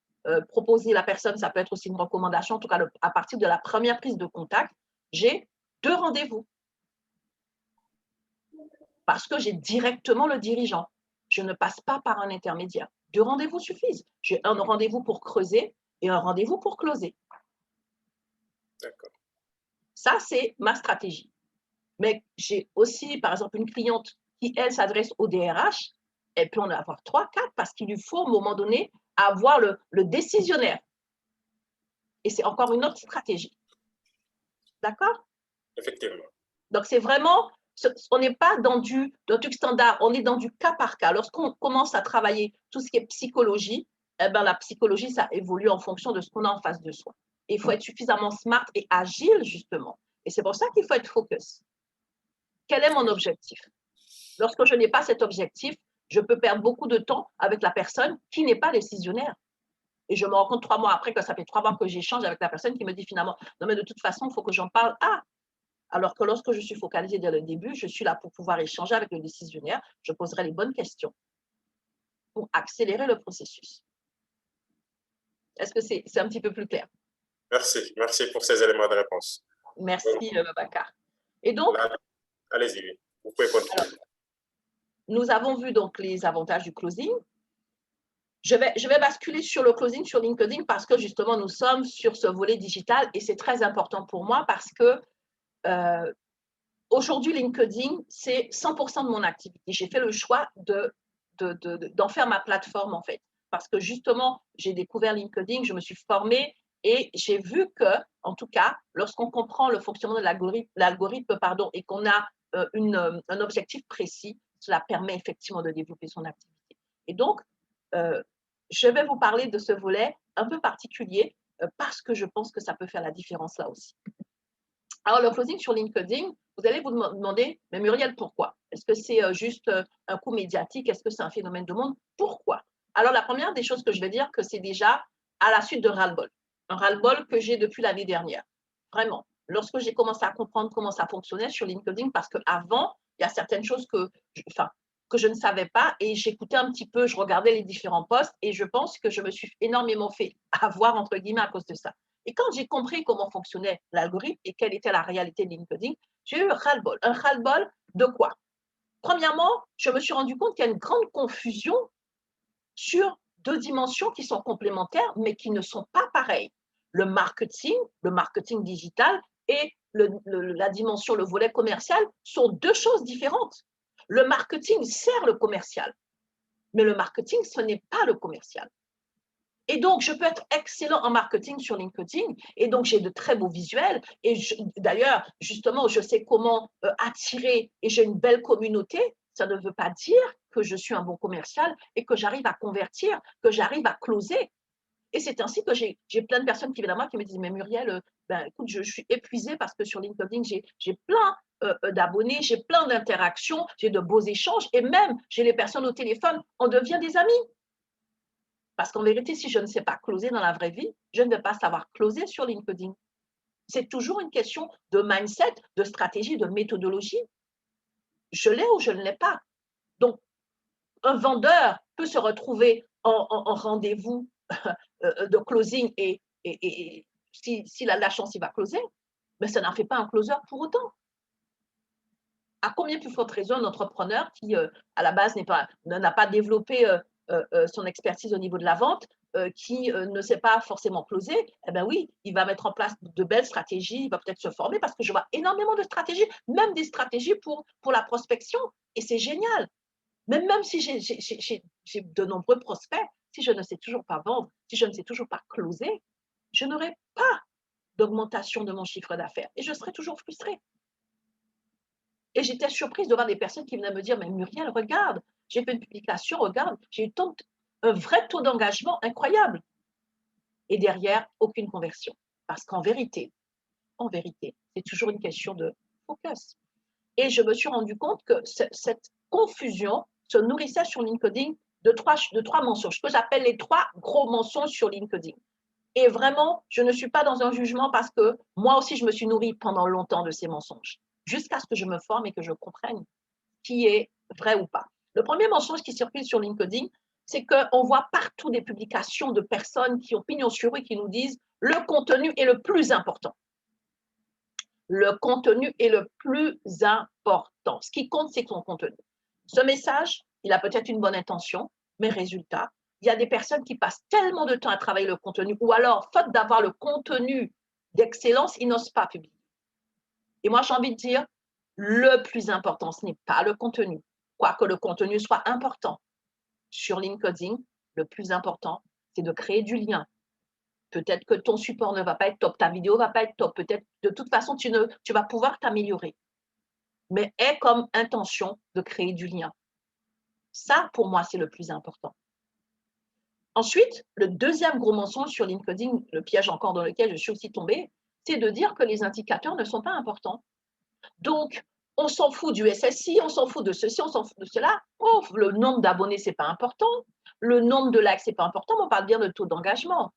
proposer la personne, ça peut être aussi une recommandation, en tout cas à partir de la première prise de contact, j'ai 2 rendez-vous. Parce que j'ai directement le dirigeant. Je ne passe pas par un intermédiaire. 2 rendez-vous suffisent. J'ai un rendez-vous pour creuser et un rendez-vous pour closer. D'accord. Ça, c'est ma stratégie. Mais j'ai aussi, par exemple, une cliente qui, elle, s'adresse au DRH. Elle peut en avoir 3, 4 parce qu'il lui faut, à un moment donné, avoir le décisionnaire. Et c'est encore une autre stratégie. D'accord? Effectivement. Donc, c'est vraiment… On n'est pas dans du truc standard, on est dans du cas par cas. Lorsqu'on commence à travailler tout ce qui est psychologie, eh ben, la psychologie, ça évolue en fonction de ce qu'on a en face de soi. Et il faut être suffisamment smart et agile, justement. Et c'est pour ça qu'il faut être focus. Quel est mon objectif? Lorsque je n'ai pas cet objectif, je peux perdre beaucoup de temps avec la personne qui n'est pas décisionnaire. Et je me rends compte 3 mois après que ça fait 3 mois que j'échange avec la personne qui me dit finalement, non mais de toute façon, il faut que j'en parle. Alors que lorsque je suis focalisée dès le début, je suis là pour pouvoir échanger avec le décisionnaire, je poserai les bonnes questions pour accélérer le processus. Est-ce que c'est un petit peu plus clair? Merci pour ces éléments de réponse. Merci, Babacar. Et donc, allez-y, vous pouvez continuer. Alors, nous avons vu donc les avantages du closing. Je vais basculer sur le closing sur LinkedIn parce que justement, nous sommes sur ce volet digital et c'est très important pour moi parce que aujourd'hui, LinkedIn, c'est 100% de mon activité. J'ai fait le choix d'en faire ma plateforme, en fait. Parce que justement, j'ai découvert LinkedIn, je me suis formée Et j'ai vu que, en tout cas, lorsqu'on comprend le fonctionnement de l'algorithme, et qu'on a un objectif précis, cela permet effectivement de développer son activité. Et donc, je vais vous parler de ce volet un peu particulier parce que je pense que ça peut faire la différence là aussi. Alors, le closing sur LinkedIn, vous allez vous demander, mais Muriel, pourquoi? Est-ce que c'est juste un coup médiatique? Est-ce que c'est un phénomène de monde? Pourquoi? Alors, la première des choses que je vais dire, que c'est déjà à la suite de ras-le-bol. Un ras-le-bol que j'ai depuis l'année dernière. Vraiment. Lorsque j'ai commencé à comprendre comment ça fonctionnait sur LinkedIn, parce qu'avant, il y a certaines choses que je ne savais pas et j'écoutais un petit peu, je regardais les différents posts et je pense que je me suis énormément fait avoir, entre guillemets, à cause de ça. Et quand j'ai compris comment fonctionnait l'algorithme et quelle était la réalité de LinkedIn, j'ai eu ras-le-bol. Un ras-le-bol de quoi? Premièrement, je me suis rendu compte qu'il y a une grande confusion sur deux dimensions qui sont complémentaires, mais qui ne sont pas pareilles. Le marketing digital et la dimension, le volet commercial sont deux choses différentes. Le marketing sert le commercial, mais le marketing, ce n'est pas le commercial. Et donc, je peux être excellent en marketing sur LinkedIn et donc j'ai de très beaux visuels et d'ailleurs, justement, je sais comment attirer et j'ai une belle communauté. Ça ne veut pas dire que je suis un bon commercial et que j'arrive à convertir, que j'arrive à closer. Et c'est ainsi que j'ai plein de personnes qui viennent à moi qui me disent, mais Muriel, écoute, je suis épuisée parce que sur LinkedIn, j'ai plein d'abonnés, j'ai plein d'interactions, j'ai de beaux échanges et même j'ai les personnes au téléphone, on devient des amis. Parce qu'en vérité, si je ne sais pas closer dans la vraie vie, je ne vais pas savoir closer sur LinkedIn. C'est toujours une question de mindset, de stratégie, de méthodologie. Je l'ai ou je ne l'ai pas. Donc, un vendeur peut se retrouver en rendez-vous de closing et s'il a de la chance, il va closer, mais ça n'en fait pas un closer pour autant. À combien plus forte raison un entrepreneur qui, à la base, n'a pas développé son expertise au niveau de la vente, qui ne sait pas forcément closer, eh bien oui, il va mettre en place de belles stratégies, il va peut-être se former parce que je vois énormément de stratégies, même des stratégies pour la prospection. Et c'est génial. Même si j'ai de nombreux prospects, si je ne sais toujours pas vendre, si je ne sais toujours pas closer, je n'aurai pas d'augmentation de mon chiffre d'affaires et je serai toujours frustrée. Et j'étais surprise de voir des personnes qui venaient me dire, mais Muriel, regarde, j'ai fait une publication, regarde, j'ai eu un vrai taux d'engagement incroyable. Et derrière, aucune conversion. Parce qu'en vérité, c'est toujours une question de focus. Et je me suis rendu compte que cette confusion se nourrissait sur LinkedIn de trois mensonges, que j'appelle les 3 gros mensonges sur LinkedIn. Et vraiment, je ne suis pas dans un jugement parce que moi aussi, je me suis nourrie pendant longtemps de ces mensonges, jusqu'à ce que je me forme et que je comprenne qui est vrai ou pas. Le premier mensonge qui circule sur LinkedIn, c'est qu'on voit partout des publications de personnes qui ont pignon sur rue qui nous disent « le contenu est le plus important ». Le contenu est le plus important. Ce qui compte, c'est son contenu. Ce message, il a peut-être une bonne intention, mais résultat, il y a des personnes qui passent tellement de temps à travailler le contenu ou alors, faute d'avoir le contenu d'excellence, ils n'osent pas publier. Et moi, j'ai envie de dire, le plus important, ce n'est pas le contenu, quoique le contenu soit important. Sur LinkedIn, le plus important, c'est de créer du lien. Peut-être que ton support ne va pas être top, ta vidéo ne va pas être top, peut-être de toute façon, tu vas pouvoir t'améliorer. Mais aie comme intention de créer du lien. Ça, pour moi, c'est le plus important. Ensuite, le deuxième gros mensonge sur LinkedIn, le piège encore dans lequel je suis aussi tombée, c'est de dire que les indicateurs ne sont pas importants. Donc, on s'en fout du SSI, on s'en fout de ceci, on s'en fout de cela. Oh, le nombre d'abonnés, ce n'est pas important. Le nombre de likes, ce n'est pas important, mais on parle bien de taux d'engagement.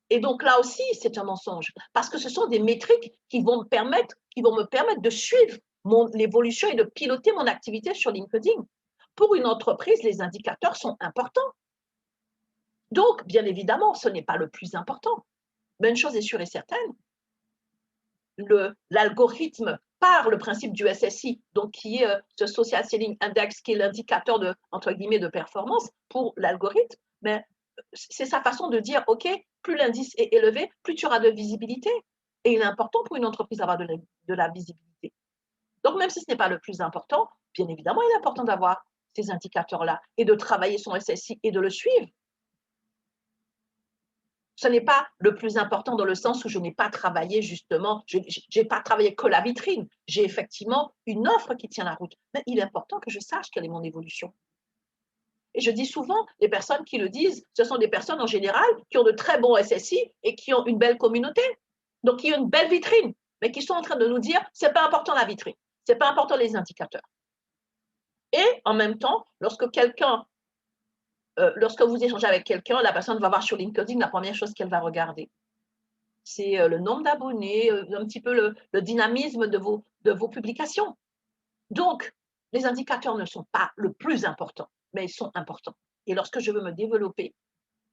Et donc, là aussi, c'est un mensonge. Parce que ce sont des métriques qui vont me permettre de suivre l'évolution et de piloter mon activité sur LinkedIn. Pour une entreprise, les indicateurs sont importants. Donc, bien évidemment, ce n'est pas le plus important. Mais une chose est sûre et certaine, l'algorithme par le principe du SSI, donc qui est ce Social Selling Index, qui est l'indicateur de, entre guillemets, de performance pour l'algorithme, mais c'est sa façon de dire, OK, plus l'indice est élevé, plus tu auras de visibilité. Et il est important pour une entreprise d'avoir de la visibilité. Donc, même si ce n'est pas le plus important, bien évidemment, il est important d'avoir ces indicateurs-là et de travailler son SSI et de le suivre. Ce n'est pas le plus important dans le sens où je n'ai pas travaillé justement, je n'ai pas travaillé que la vitrine. J'ai effectivement une offre qui tient la route. Mais il est important que je sache quelle est mon évolution. Et je dis souvent, les personnes qui le disent, ce sont des personnes en général qui ont de très bons SSI et qui ont une belle communauté, donc qui ont une belle vitrine, mais qui sont en train de nous dire, c'est pas important la vitrine, c'est pas important les indicateurs. Et en même temps, lorsque vous échangez avec quelqu'un, la personne va voir sur LinkedIn, la première chose qu'elle va regarder, c'est le nombre d'abonnés, un petit peu le dynamisme de vos publications. Donc, les indicateurs ne sont pas le plus important, mais ils sont importants. Et lorsque je veux me développer,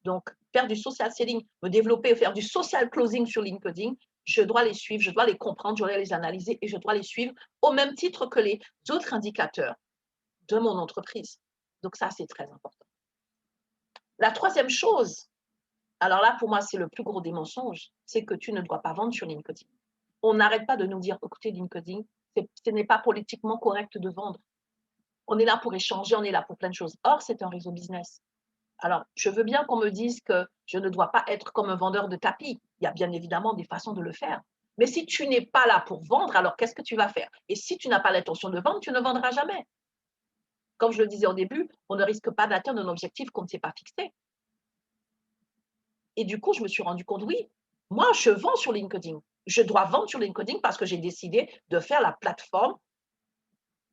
donc faire du social selling, me développer, faire du social closing sur LinkedIn, je dois les suivre, je dois les comprendre, je dois les analyser et je dois les suivre au même titre que les autres indicateurs de mon entreprise. Donc ça, c'est très important. La troisième chose, alors là, pour moi, c'est le plus gros des mensonges, c'est que tu ne dois pas vendre sur LinkedIn. On n'arrête pas de nous dire, écoutez, LinkedIn, ce n'est pas politiquement correct de vendre. On est là pour échanger, on est là pour plein de choses. Or, c'est un réseau business. Alors, je veux bien qu'on me dise que je ne dois pas être comme un vendeur de tapis. Il y a bien évidemment des façons de le faire. Mais si tu n'es pas là pour vendre, alors qu'est-ce que tu vas faire? Et si tu n'as pas l'intention de vendre, tu ne vendras jamais. Comme je le disais au début, on ne risque pas d'atteindre un objectif qu'on ne s'est pas fixé. Et du coup, je me suis rendu compte, oui, moi, je vends sur LinkedIn. Je dois vendre sur LinkedIn parce que j'ai décidé de faire la plateforme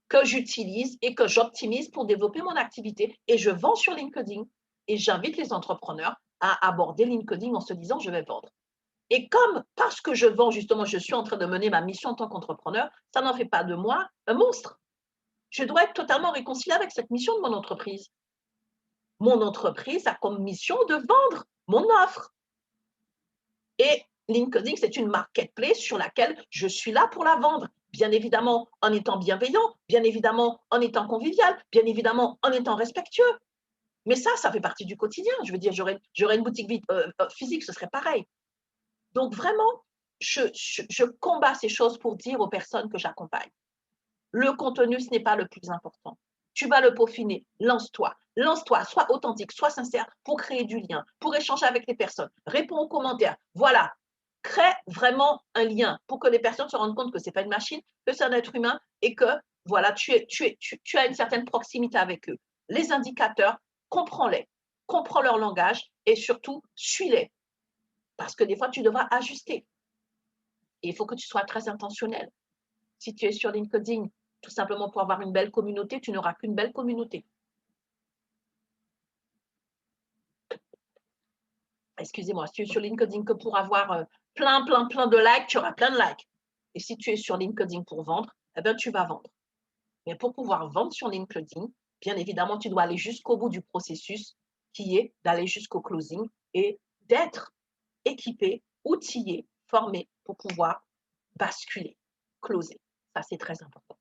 que j'utilise et que j'optimise pour développer mon activité. Et je vends sur LinkedIn. Et j'invite les entrepreneurs à aborder LinkedIn en se disant, je vais vendre. Et comme, parce que je vends, justement, je suis en train de mener ma mission en tant qu'entrepreneur, ça n'en fait pas de moi un monstre. Je dois être totalement réconciliée avec cette mission de mon entreprise. Mon entreprise a comme mission de vendre mon offre. Et LinkedIn, c'est une marketplace sur laquelle je suis là pour la vendre. Bien évidemment, en étant bienveillant, bien évidemment, en étant convivial, bien évidemment, en étant respectueux. Mais ça fait partie du quotidien. Je veux dire, j'aurais une boutique physique, ce serait pareil. Donc, vraiment, je combats ces choses pour dire aux personnes que j'accompagne. Le contenu, ce n'est pas le plus important. Tu vas le peaufiner. Lance-toi. Lance-toi. Sois authentique, sois sincère pour créer du lien, pour échanger avec les personnes. Réponds aux commentaires. Voilà. Crée vraiment un lien pour que les personnes se rendent compte que ce n'est pas une machine, que c'est un être humain et que voilà, tu as une certaine proximité avec eux. Les indicateurs, comprends-les, comprends leur langage et surtout, suis-les. Parce que des fois, tu devras ajuster. Et il faut que tu sois très intentionnel. Si tu es sur LinkedIn, tout simplement pour avoir une belle communauté, tu n'auras qu'une belle communauté. Excusez-moi, si tu es sur LinkedIn que pour avoir plein de likes, tu auras plein de likes. Et si tu es sur LinkedIn pour vendre, eh bien, tu vas vendre. Mais pour pouvoir vendre sur LinkedIn, bien évidemment, tu dois aller jusqu'au bout du processus qui est d'aller jusqu'au closing et d'être équipé, outillé, formé pour pouvoir basculer, closer. Ça, c'est très important.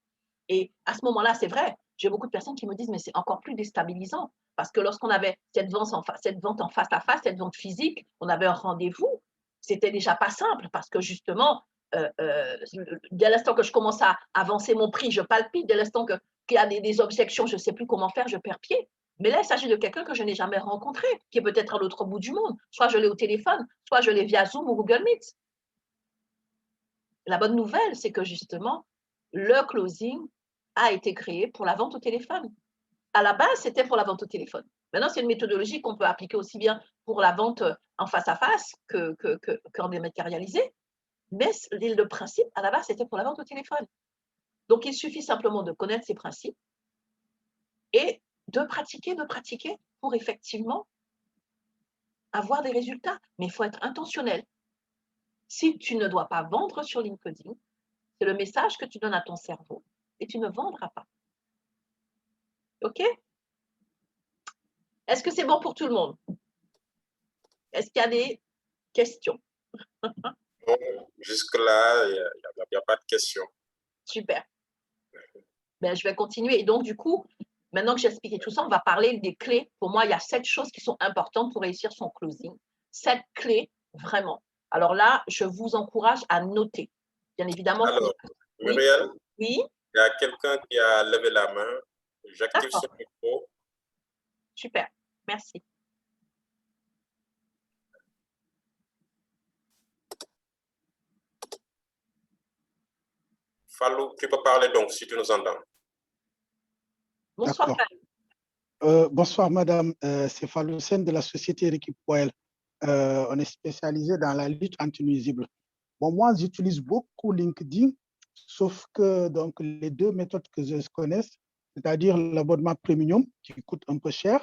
Et à ce moment-là, c'est vrai, j'ai beaucoup de personnes qui me disent, mais c'est encore plus déstabilisant. Parce que lorsqu'on avait cette vente en face à face, cette vente physique, on avait un rendez-vous, c'était déjà pas simple parce que justement, dès l'instant que je commence à avancer mon prix, je palpite, dès l'instant qu'il y a des objections, je ne sais plus comment faire, je perds pied. Mais là, il s'agit de quelqu'un que je n'ai jamais rencontré, qui est peut-être à l'autre bout du monde. Soit je l'ai au téléphone, soit je l'ai via Zoom ou Google Meet. La bonne nouvelle, c'est que justement, le closing a été créé pour la vente au téléphone. À la base, c'était pour la vente au téléphone. Maintenant, c'est une méthodologie qu'on peut appliquer aussi bien pour la vente en face à face qu'en dématérialisé. Mais le principe, à la base, c'était pour la vente au téléphone. Donc, il suffit simplement de connaître ces principes et de pratiquer pour effectivement avoir des résultats. Mais il faut être intentionnel. Si tu ne dois pas vendre sur LinkedIn, c'est le message que tu donnes à ton cerveau et tu ne vendras pas. OK? Est-ce que c'est bon pour tout le monde? Est-ce qu'il y a des questions? Jusque-là, il n'y a pas de questions. Super. Ben, je vais continuer. Et donc, du coup, maintenant que j'ai expliqué tout ça, on va parler des clés. Pour moi, il y a 7 choses qui sont importantes pour réussir son closing. 7 clés, vraiment. Alors là, je vous encourage à noter. Bien évidemment. Alors, Muriel, oui. Il y a quelqu'un qui a levé la main. J'active son micro. Super. Merci. Fallou, tu peux parler donc, si tu nous entends. Bonsoir, Fallou. Bonsoir, madame. C'est Fallou Sen de la société Équipe Poel. On est spécialisé dans la lutte anti-nuisible. Bon, moi, j'utilise beaucoup LinkedIn, sauf que donc, les deux méthodes que je connais, c'est-à-dire l'abonnement premium qui coûte un peu cher.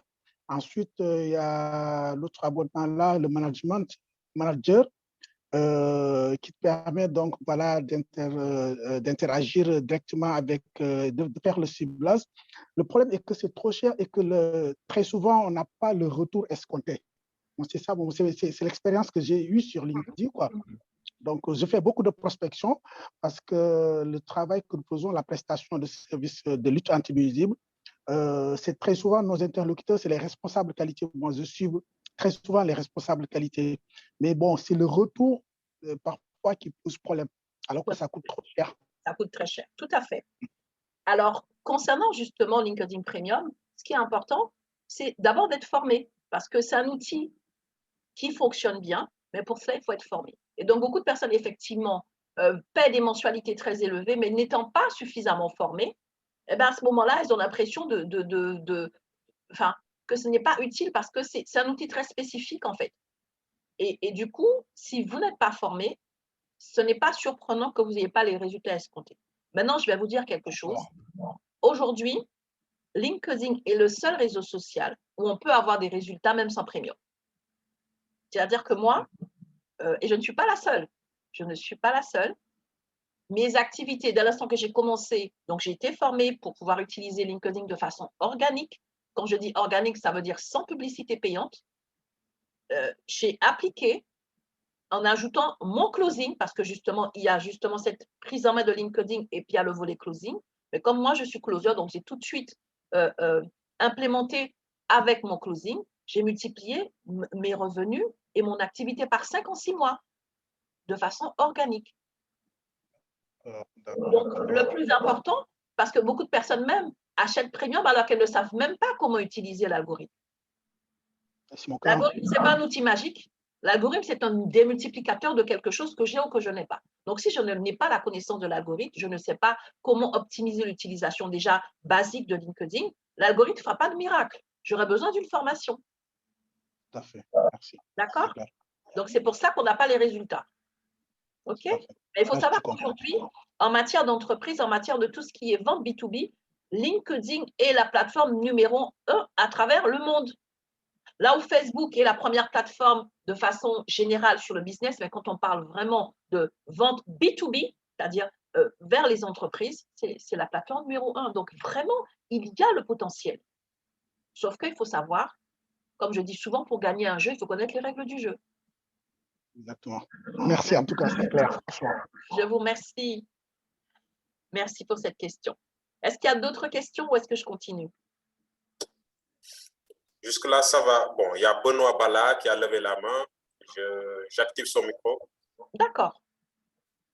Ensuite, il y a l'autre abonnement là, le manager, qui te permet donc voilà, d'interagir directement avec, de faire le ciblage. Le problème est que c'est trop cher et que très souvent, on n'a pas le retour escompté. Bon, c'est ça, bon, c'est l'expérience que j'ai eue sur LinkedIn, quoi. Donc, je fais beaucoup de prospection parce que le travail que nous faisons, la prestation de services de lutte anti-nuisible, c'est très souvent nos interlocuteurs, c'est les responsables qualité. Moi, je suis très souvent les responsables qualité. Mais bon, c'est le retour parfois qui pose problème, alors que ça coûte trop cher. Ça coûte très cher, tout à fait. Alors, concernant justement LinkedIn Premium, ce qui est important, c'est d'abord d'être formé parce que c'est un outil qui fonctionne bien, mais pour cela, il faut être formé. Et donc, beaucoup de personnes, effectivement, paient des mensualités très élevées, mais n'étant pas suffisamment formées, eh bien, à ce moment-là, elles ont l'impression que ce n'est pas utile parce que c'est un outil très spécifique, en fait. Et du coup, si vous n'êtes pas formé, ce n'est pas surprenant que vous n'ayez pas les résultats escomptés. Maintenant, je vais vous dire quelque chose. Aujourd'hui, LinkedIn est le seul réseau social où on peut avoir des résultats même sans premium. C'est-à-dire que moi, et je ne suis pas la seule, mes activités, dès l'instant que j'ai commencé, donc j'ai été formée pour pouvoir utiliser LinkedIn de façon organique. Quand je dis organique, ça veut dire sans publicité payante. J'ai appliqué en ajoutant mon closing, parce que justement, il y a justement cette prise en main de LinkedIn et puis il y a le volet closing. Mais comme moi, je suis closer, donc j'ai tout de suite implémenté avec mon closing, j'ai multiplié mes revenus et mon activité par 5 en 6 mois de façon organique. Donc, le plus important, parce que beaucoup de personnes même achètent premium alors qu'elles ne savent même pas comment utiliser l'algorithme. L'algorithme, ce n'est pas un outil magique. L'algorithme, c'est un démultiplicateur de quelque chose que j'ai ou que je n'ai pas. Donc, si je n'ai pas la connaissance de l'algorithme, je ne sais pas comment optimiser l'utilisation déjà basique de LinkedIn, l'algorithme ne fera pas de miracle. J'aurais besoin d'une formation. Tout à fait. Merci. D'accord? Donc, c'est pour ça qu'on n'a pas les résultats. OK? Mais il faut savoir qu'aujourd'hui, en matière d'entreprise, en matière de tout ce qui est vente B2B, LinkedIn est la plateforme numéro 1 à travers le monde. Là où Facebook est la première plateforme de façon générale sur le business, mais quand on parle vraiment de vente B2B, c'est-à-dire vers les entreprises, c'est la plateforme numéro 1. Donc, vraiment, il y a le potentiel. Sauf qu'il faut savoir, comme je dis souvent, pour gagner un jeu, il faut connaître les règles du jeu. Exactement. Merci, en tout cas, c'est clair. Je vous remercie. Merci pour cette question. Est-ce qu'il y a d'autres questions ou est-ce que je continue? Jusque-là, ça va. Bon, il y a Benoît Bala qui a levé la main. J'active son micro. D'accord.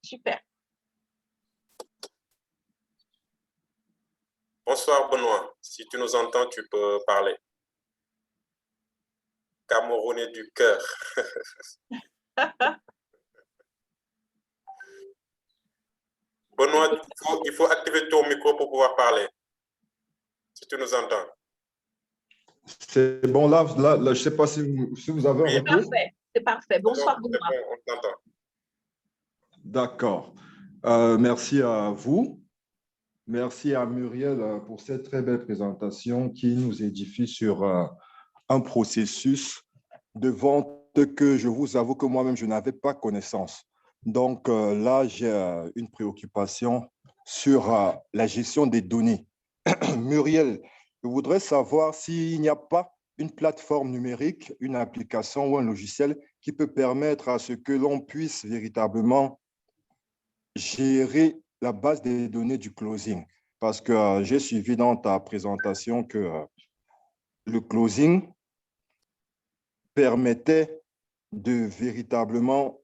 Super. Bonsoir, Benoît. Si tu nous entends, tu peux parler. Camerounais du cœur. Benoît, il faut activer ton micro pour pouvoir parler. Si tu nous entends. C'est bon, là je ne sais pas si vous avez un retour. C'est parfait. Bonsoir, Benoît. On t'entend. D'accord. Merci à vous. Merci à Muriel pour cette très belle présentation qui nous édifie sur un processus de vente que je vous avoue que moi-même, je n'avais pas connaissance. Donc là, j'ai une préoccupation sur la gestion des données. Muriel, je voudrais savoir s'il n'y a pas une plateforme numérique, une application ou un logiciel qui peut permettre à ce que l'on puisse véritablement gérer la base des données du closing. Parce que j'ai suivi dans ta présentation que le closing permettait de véritablement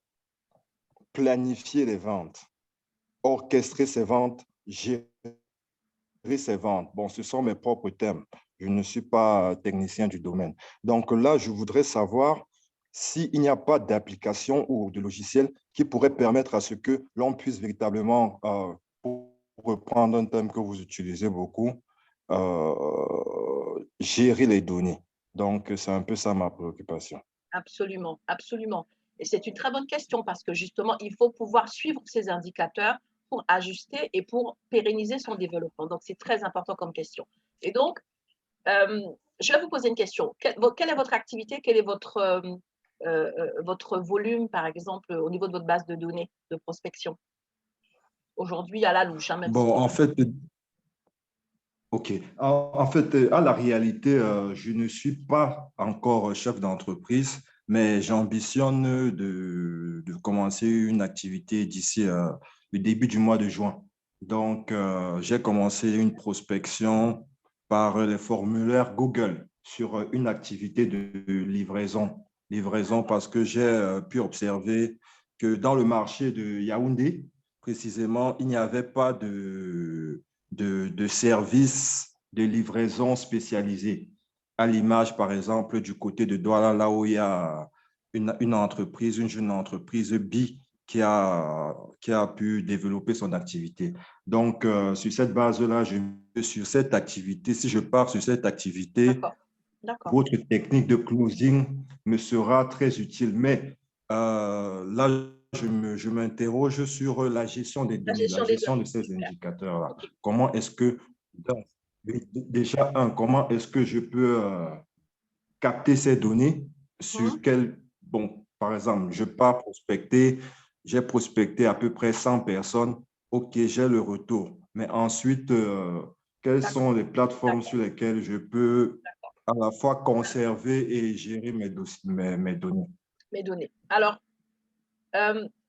planifier les ventes, orchestrer ces ventes, gérer ces ventes. Bon, ce sont mes propres termes. Je ne suis pas technicien du domaine. Donc là, je voudrais savoir s'il n'y a pas d'application ou de logiciel qui pourrait permettre à ce que l'on puisse véritablement reprendre un thème que vous utilisez beaucoup, gérer les données. Donc, c'est un peu ça ma préoccupation. Absolument, absolument. Et c'est une très bonne question parce que justement, il faut pouvoir suivre ces indicateurs pour ajuster et pour pérenniser son développement. Donc, c'est très important comme question. Et donc, je vais vous poser une question. Quelle est votre activité? Quel est votre volume, par exemple, au niveau de votre base de données de prospection? Aujourd'hui, à la louche, hein, même Bon, si… en fait, OK. En fait, à la réalité, je ne suis pas encore chef d'entreprise, mais j'ambitionne de commencer une activité d'ici le début du mois de juin. Donc, j'ai commencé une prospection par les formulaires Google sur une activité de livraison. Livraison parce que j'ai pu observer que dans le marché de Yaoundé, précisément, il n'y avait pas de services de livraison spécialisés. À l'image, par exemple, du côté de Douala, là où il y a une entreprise, une jeune entreprise, BI, qui a pu développer son activité. Donc, sur cette base-là, sur cette activité, si je pars sur cette activité, votre technique de closing me sera très utile. Mais là, je m'interroge sur la gestion des données, la gestion de ces indicateurs-là. Okay. Comment est-ce que, déjà, comment est-ce que je peux capter ces données sur quel, bon, par exemple, je pars prospecter, j'ai prospecté à peu près 100 personnes, OK, j'ai le retour. Mais ensuite, quelles sont les plateformes sur lesquelles je peux à la fois conserver et gérer mes données? Mes données. Alors,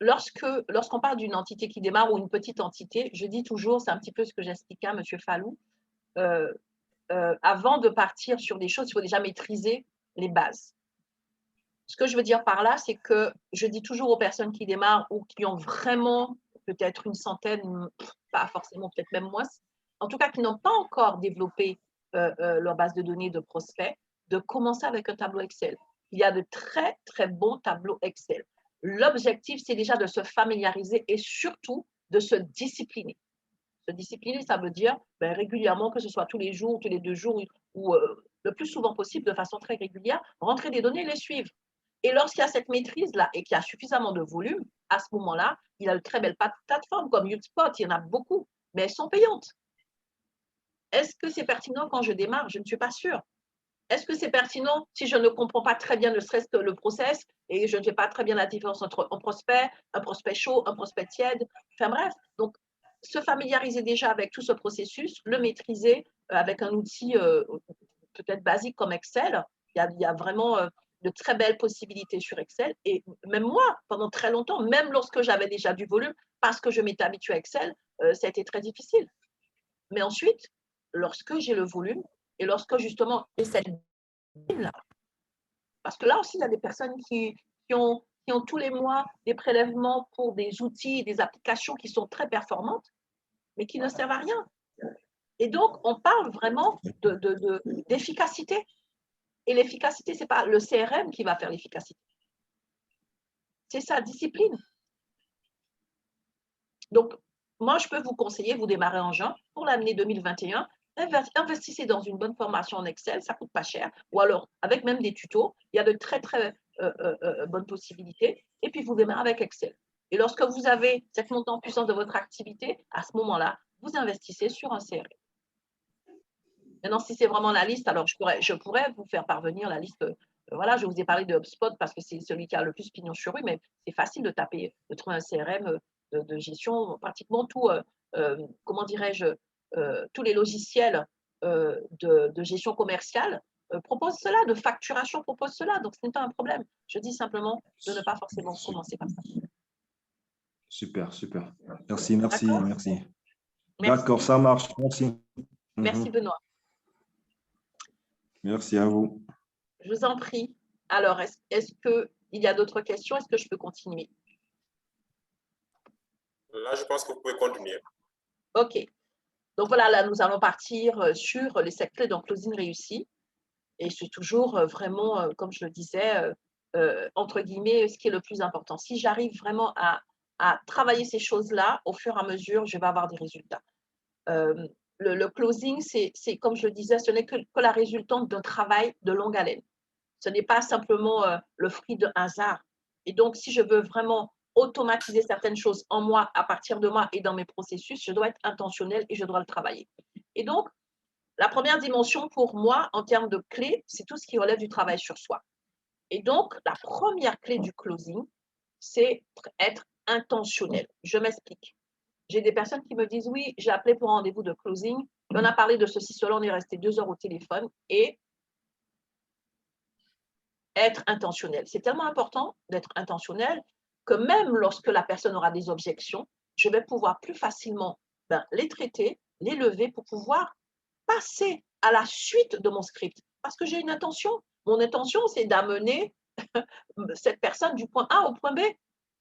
lorsqu'on parle d'une entité qui démarre ou une petite entité, je dis toujours, c'est un petit peu ce que j'expliquais à M. Fallou, avant de partir sur des choses, il faut déjà maîtriser les bases. Ce que je veux dire par là, c'est que je dis toujours aux personnes qui démarrent ou qui ont vraiment peut-être une centaine, pas forcément, peut-être même moins, en tout cas qui n'ont pas encore développé leur base de données de prospects, de commencer avec un tableau Excel. Il y a de très, très bons tableaux Excel. L'objectif, c'est déjà de se familiariser et surtout de se discipliner. Se discipliner, ça veut dire régulièrement, que ce soit tous les jours, tous les 2 jours ou le plus souvent possible, de façon très régulière, rentrer des données et les suivre. Et lorsqu'il y a cette maîtrise-là et qu'il y a suffisamment de volume, à ce moment-là, il y a de très belles plateformes comme HubSpot, il y en a beaucoup, mais elles sont payantes. Est-ce que c'est pertinent quand je démarre? Je ne suis pas sûre. Est-ce que c'est pertinent si je ne comprends pas très bien ne serait-ce que le process et je ne fais pas très bien la différence entre un prospect chaud, un prospect tiède, enfin bref. Donc, se familiariser déjà avec tout ce processus, le maîtriser avec un outil peut-être basique comme Excel. Il y a vraiment de très belles possibilités sur Excel. Et même moi, pendant très longtemps, même lorsque j'avais déjà du volume, parce que je m'étais habituée à Excel, ça a été très difficile. Mais ensuite, lorsque j'ai le volume et lorsque justement j'ai cette là, parce que là aussi, il y a des personnes qui ont tous les mois des prélèvements pour des outils, des applications qui sont très performantes, mais qui ne servent à rien. Et donc, on parle vraiment d'efficacité. Et l'efficacité, ce n'est pas le CRM qui va faire l'efficacité. C'est sa discipline. Donc, moi, je peux vous conseiller, vous démarrez en juin, pour l'année 2021, investissez dans une bonne formation en Excel, ça ne coûte pas cher, ou alors avec même des tutos, il y a de très, très bonnes possibilités, et puis vous démarrez avec Excel. Et lorsque vous avez cette montée en puissance de votre activité, à ce moment-là, vous investissez sur un CRM. Maintenant, si c'est vraiment la liste, alors je pourrais vous faire parvenir la liste. Voilà, je vous ai parlé de HubSpot parce que c'est celui qui a le plus pignon sur rue, mais c'est facile de taper, de trouver un CRM de gestion. Pratiquement tout, comment dirais-je, tous les logiciels de gestion commerciale proposent cela, de facturation proposent cela. Donc, ce n'est pas un problème. Je dis simplement de ne pas forcément commencer par ça. Super, super. Merci, merci, merci. D'accord, Merci. ça marche. Merci. Merci, Benoît. Merci à vous. Je vous en prie. Alors, est-ce qu'il y a d'autres questions? Est-ce que je peux continuer? Là, je pense que vous pouvez continuer. OK. Donc voilà, là, nous allons partir sur les 7 clés d'un closing réussi. Et c'est toujours vraiment, comme je le disais, entre guillemets, ce qui est le plus important. Si j'arrive vraiment à travailler ces choses-là, au fur et à mesure, je vais avoir des résultats. Le closing, c'est comme je le disais, ce n'est que la résultante d'un travail de longue haleine. Ce n'est pas simplement le fruit d'un hasard. Et donc, si je veux vraiment automatiser certaines choses en moi, à partir de moi et dans mes processus, je dois être intentionnelle et je dois le travailler. Et donc, la première dimension pour moi, en termes de clés, c'est tout ce qui relève du travail sur soi. Et donc, la première clé du closing, c'est être intentionnel. Je m'explique. J'ai des personnes qui me disent, oui, j'ai appelé pour un rendez-vous de closing, on a parlé de ceci, cela, on est resté 2 heures au téléphone et être intentionnel. C'est tellement important d'être intentionnel que même lorsque la personne aura des objections, je vais pouvoir plus facilement les traiter, les lever pour pouvoir passer à la suite de mon script. Parce que j'ai une intention. Mon intention, c'est d'amener cette personne du point A au point B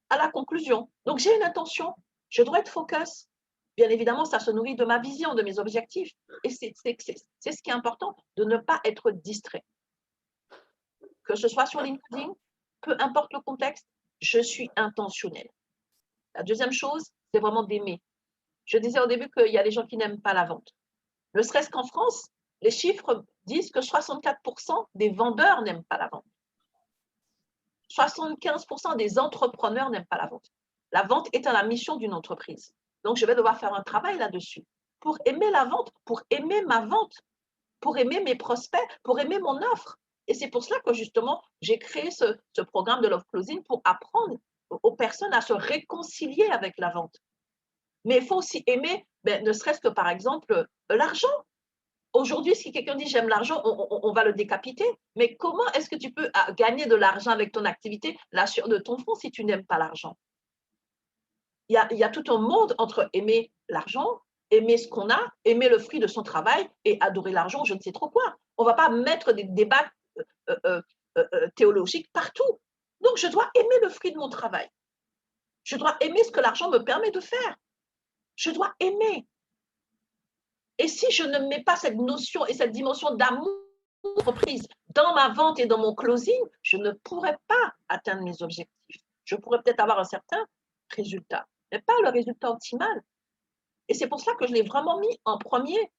à la conclusion. Donc, j'ai une intention. Je dois être focus. Bien évidemment, ça se nourrit de ma vision, de mes objectifs. Et c'est ce qui est important, de ne pas être distrait. Que ce soit sur LinkedIn, peu importe le contexte, je suis intentionnelle. La deuxième chose, c'est vraiment d'aimer. Je disais au début qu'il y a des gens qui n'aiment pas la vente. Ne serait-ce qu'en France, les chiffres disent que 64% des vendeurs n'aiment pas la vente. 75% des entrepreneurs n'aiment pas la vente. La vente est à la mission d'une entreprise. Donc, je vais devoir faire un travail là-dessus pour aimer la vente, pour aimer ma vente, pour aimer mes prospects, pour aimer mon offre. Et c'est pour cela que justement, j'ai créé ce programme de Love Closing pour apprendre aux personnes à se réconcilier avec la vente. Mais il faut aussi aimer, ne serait-ce que par exemple, l'argent. Aujourd'hui, si quelqu'un dit j'aime l'argent, on va le décapiter. Mais comment est-ce que tu peux gagner de l'argent avec ton activité, l'assure de ton fonds, si tu n'aimes pas l'argent? Il y a tout un monde entre aimer l'argent, aimer ce qu'on a, aimer le fruit de son travail et adorer l'argent, je ne sais trop quoi. On ne va pas mettre des débats théologiques partout. Donc, je dois aimer le fruit de mon travail. Je dois aimer ce que l'argent me permet de faire. Je dois aimer. Et si je ne mets pas cette notion et cette dimension d'amour d'entreprise dans ma vente et dans mon closing, je ne pourrais pas atteindre mes objectifs. Je pourrais peut-être avoir un certain résultat, mais pas le résultat optimal. Et c'est pour ça que je l'ai vraiment mis en premier.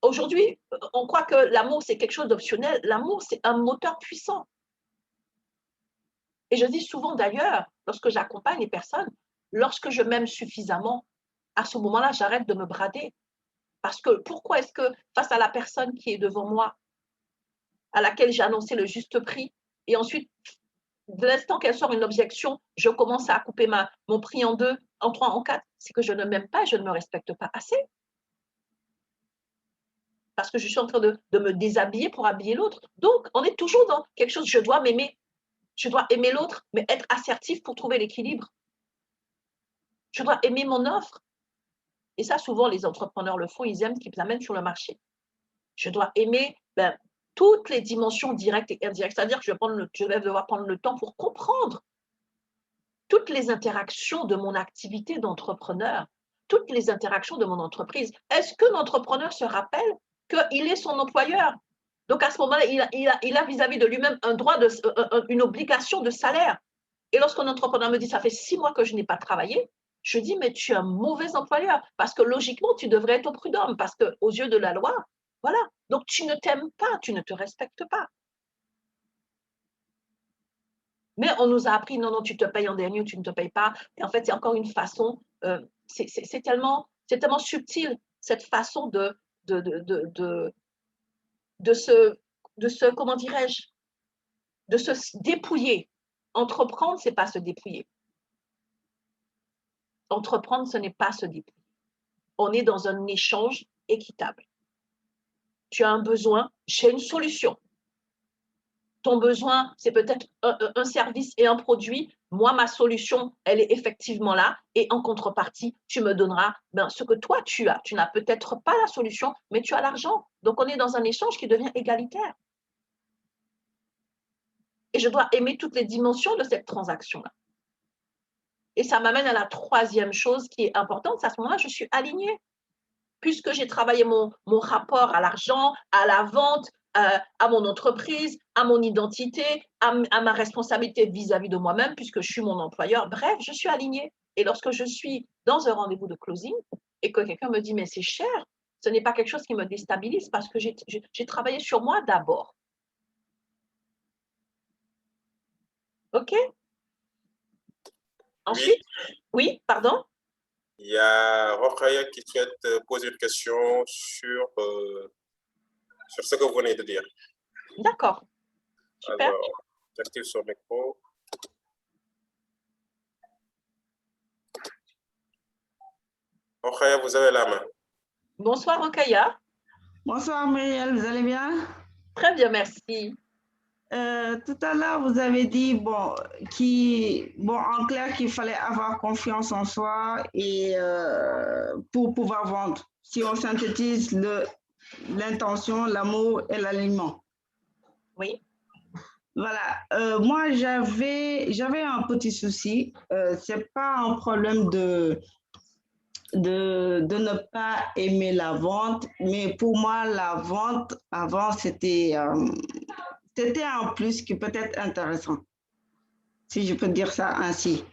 Aujourd'hui, on croit que l'amour, c'est quelque chose d'optionnel. L'amour, c'est un moteur puissant. Et je dis souvent d'ailleurs, lorsque j'accompagne les personnes, lorsque je m'aime suffisamment, à ce moment-là, j'arrête de me brader. Parce que pourquoi est-ce que face à la personne qui est devant moi, à laquelle j'ai annoncé le juste prix, et ensuite, de l'instant qu'elle sort une objection, je commence à couper mon prix en 2, en 3, en 4, c'est que je ne m'aime pas et je ne me respecte pas assez. Parce que je suis en train de me déshabiller pour habiller l'autre. Donc, on est toujours dans quelque chose, je dois m'aimer. Je dois aimer l'autre, mais être assertif pour trouver l'équilibre. Je dois aimer mon offre. Et ça, souvent, les entrepreneurs le font, ils aiment ce qu'ils amènent sur le marché. Je dois aimer toutes les dimensions directes et indirectes. C'est-à-dire que je vais devoir prendre le temps pour comprendre toutes les interactions de mon activité d'entrepreneur, toutes les interactions de mon entreprise. Est-ce que l'entrepreneur se rappelle qu'il est son employeur? Donc, à ce moment-là, il a vis-à-vis de lui-même un droit, une obligation de salaire. Et lorsqu'un entrepreneur me dit, ça fait 6 mois que je n'ai pas travaillé, je dis, mais tu es un mauvais employeur. Parce que logiquement, tu devrais être au prud'homme. Parce qu'aux yeux de la loi, voilà. Donc, tu ne t'aimes pas, tu ne te respectes pas. Mais on nous a appris, non, tu te payes en dernier ou tu ne te payes pas. Et en fait, c'est encore une façon, c'est tellement subtil, cette façon de comment dirais-je, de se dépouiller. Entreprendre, ce n'est pas se dépouiller. Entreprendre, ce n'est pas se dépouiller. On est dans un échange équitable. Tu as un besoin, j'ai une solution. Ton besoin, c'est peut-être un service et un produit. Moi, ma solution, elle est effectivement là. Et en contrepartie, tu me donneras ce que toi, tu as. Tu n'as peut-être pas la solution, mais tu as l'argent. Donc, on est dans un échange qui devient égalitaire. Et je dois aimer toutes les dimensions de cette transaction-là. Et ça m'amène à la troisième chose qui est importante. À ce moment-là, je suis alignée. Puisque j'ai travaillé mon rapport à l'argent, à la vente, à mon entreprise, à mon identité, à ma responsabilité vis-à-vis de moi-même, puisque je suis mon employeur. Bref, je suis alignée. Et lorsque je suis dans un rendez-vous de closing et que quelqu'un me dit, mais c'est cher, ce n'est pas quelque chose qui me déstabilise parce que j'ai travaillé sur moi d'abord. OK? Ensuite, oui, pardon? Il y a Rokhaya qui souhaite poser une question sur ce que vous venez de dire. D'accord. Super. Alors, j'active son micro. Rokhaya, vous avez la main. Bonsoir, Rokhaya. Bonsoir, Muriel, vous allez bien? Très bien, merci. Tout à l'heure, vous avez dit, en clair, qu'il fallait avoir confiance en soi et pour pouvoir vendre. Si on synthétise l'intention, l'amour et l'aliment. Oui. Voilà. Moi, j'avais un petit souci. C'est pas un problème de ne pas aimer la vente, mais pour moi, la vente, avant, c'était un plus qui peut être intéressant, si je peux dire ça ainsi.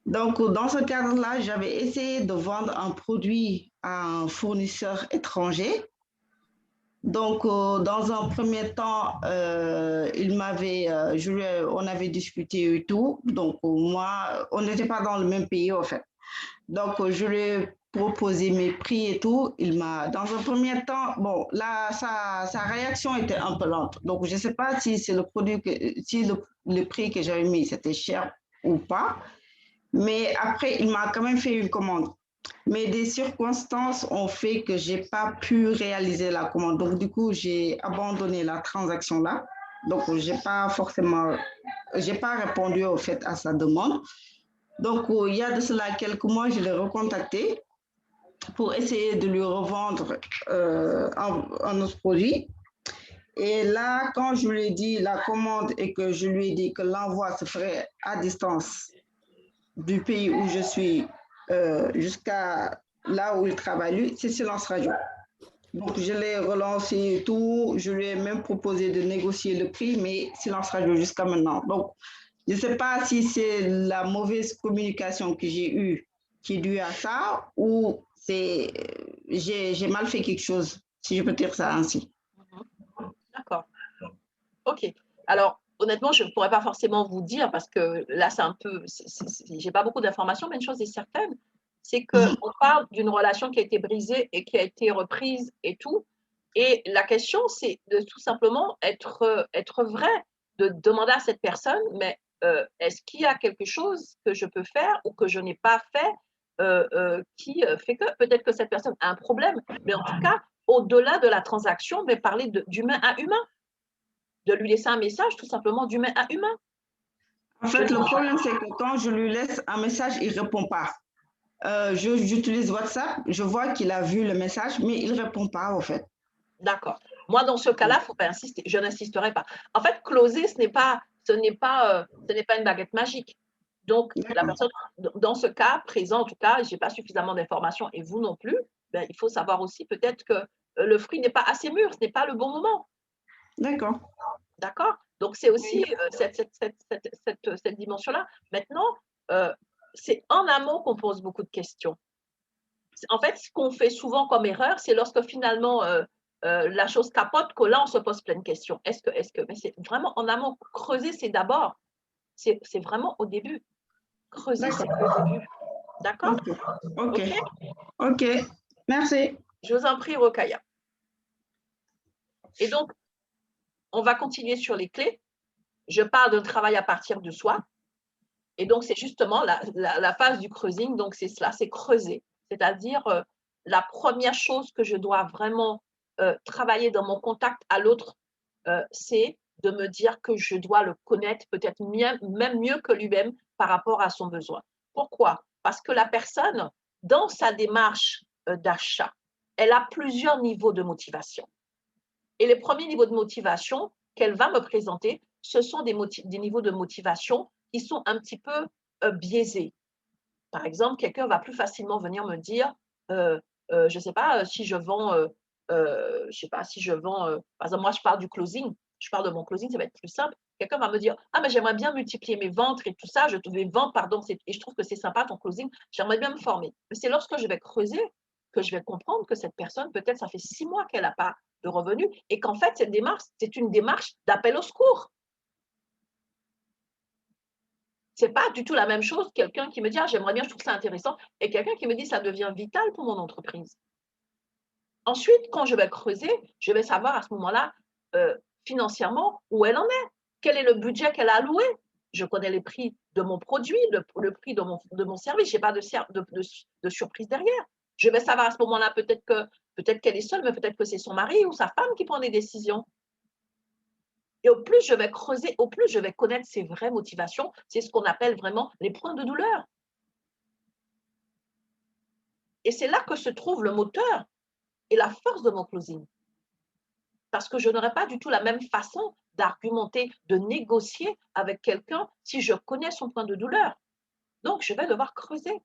Donc, dans ce cadre-là, j'avais essayé de vendre un produit à un fournisseur étranger. Donc, dans un premier temps, on avait discuté et tout. Donc, moi, on n'était pas dans le même pays, en fait. Donc, je lui ai proposé mes prix et tout. Dans un premier temps, bon, là, sa réaction était un peu lente. Donc, je ne sais pas si c'est le produit si le prix que j'avais mis, c'était cher ou pas. Mais après, il m'a quand même fait une commande. Mais des circonstances ont fait que je n'ai pas pu réaliser la commande. Donc, du coup, j'ai abandonné la transaction là. Donc, je n'ai pas répondu au fait à sa demande. Donc, il y a de cela quelques mois, je l'ai recontacté pour essayer de lui revendre un autre produit. Et là, quand je lui ai dit la commande et que je lui ai dit que l'envoi se ferait à distance du pays où je suis jusqu'à là où il travaille, c'est silence radio. Donc, je l'ai relancé et tout. Je lui ai même proposé de négocier le prix, mais silence radio jusqu'à maintenant. Donc, je ne sais pas si c'est la mauvaise communication que j'ai eue qui est due à ça ou j'ai mal fait quelque chose, si je peux dire ça ainsi. D'accord. OK. Alors, honnêtement, je ne pourrais pas forcément vous dire parce que là, c'est un peu, j'ai pas beaucoup d'informations, mais une chose est certaine, c'est qu'on parle d'une relation qui a été brisée et qui a été reprise et tout. Et la question, c'est de tout simplement être vrai, de demander à cette personne, mais est-ce qu'il y a quelque chose que je peux faire ou que je n'ai pas fait qui fait que peut-être que cette personne a un problème, mais en tout cas, au-delà de la transaction, mais parler d'humain à humain, de lui laisser un message tout simplement d'humain à humain. En fait, le problème, c'est que quand je lui laisse un message, il ne répond pas. J'utilise WhatsApp, je vois qu'il a vu le message, mais il ne répond pas, en fait. D'accord. Moi, dans ce cas-là, faut pas insister. Je n'insisterai pas. En fait, closer, ce n'est pas une baguette magique. Donc, la personne, dans ce cas présent, en tout cas, je n'ai pas suffisamment d'informations et vous non plus, ben, il faut savoir aussi peut-être que le fruit n'est pas assez mûr, ce n'est pas le bon moment. D'accord. D'accord? Donc, c'est aussi cette dimension-là. Maintenant, c'est en amont qu'on pose beaucoup de questions. En fait, ce qu'on fait souvent comme erreur, c'est lorsque finalement la chose capote, que là, on se pose plein de questions. Mais c'est vraiment en amont. Creuser, c'est d'abord. C'est vraiment au début. Creuser, c'est au début. D'accord? OK. Merci. Je vous en prie, Rokhaya. Et donc, on va continuer sur les clés. Je parle d'un travail à partir de soi. Et donc, c'est justement la phase du creusing. Donc, c'est cela, c'est creuser. C'est-à-dire, la première chose que je dois vraiment travailler dans mon contact à l'autre, c'est de me dire que je dois le connaître peut-être même mieux que lui-même par rapport à son besoin. Pourquoi? Parce que la personne, dans sa démarche d'achat, elle a plusieurs niveaux de motivation. Et les premiers niveaux de motivation qu'elle va me présenter, ce sont des niveaux de motivation qui sont un petit peu biaisés. Par exemple, quelqu'un va plus facilement venir me dire, je ne sais pas, si je vends, par exemple, moi, je parle du closing, je parle de mon closing, ça va être plus simple. Quelqu'un va me dire, ah, mais j'aimerais bien multiplier mes ventes et tout ça, et je trouve que c'est sympa ton closing, j'aimerais bien me former. Mais c'est lorsque je vais creuser que je vais comprendre que cette personne, peut-être ça fait 6 mois qu'elle n'a pas de revenus et qu'en fait, cette démarche, c'est une démarche d'appel au secours. Ce n'est pas du tout la même chose, quelqu'un qui me dit « Ah, j'aimerais bien, je trouve ça intéressant » et quelqu'un qui me dit « Ça devient vital pour mon entreprise ». Ensuite, quand je vais creuser, je vais savoir à ce moment-là, financièrement, où elle en est. Quel est le budget qu'elle a alloué? Je connais les prix de mon produit, le prix de mon service. Je n'ai pas de surprise derrière. Je vais savoir à ce moment-là, peut-être qu'elle est seule, mais peut-être que c'est son mari ou sa femme qui prend des décisions. Et au plus je vais creuser, au plus je vais connaître ses vraies motivations. C'est ce qu'on appelle vraiment les points de douleur. Et c'est là que se trouve le moteur et la force de mon closing. Parce que je n'aurai pas du tout la même façon d'argumenter, de négocier avec quelqu'un si je connais son point de douleur. Donc, je vais devoir creuser.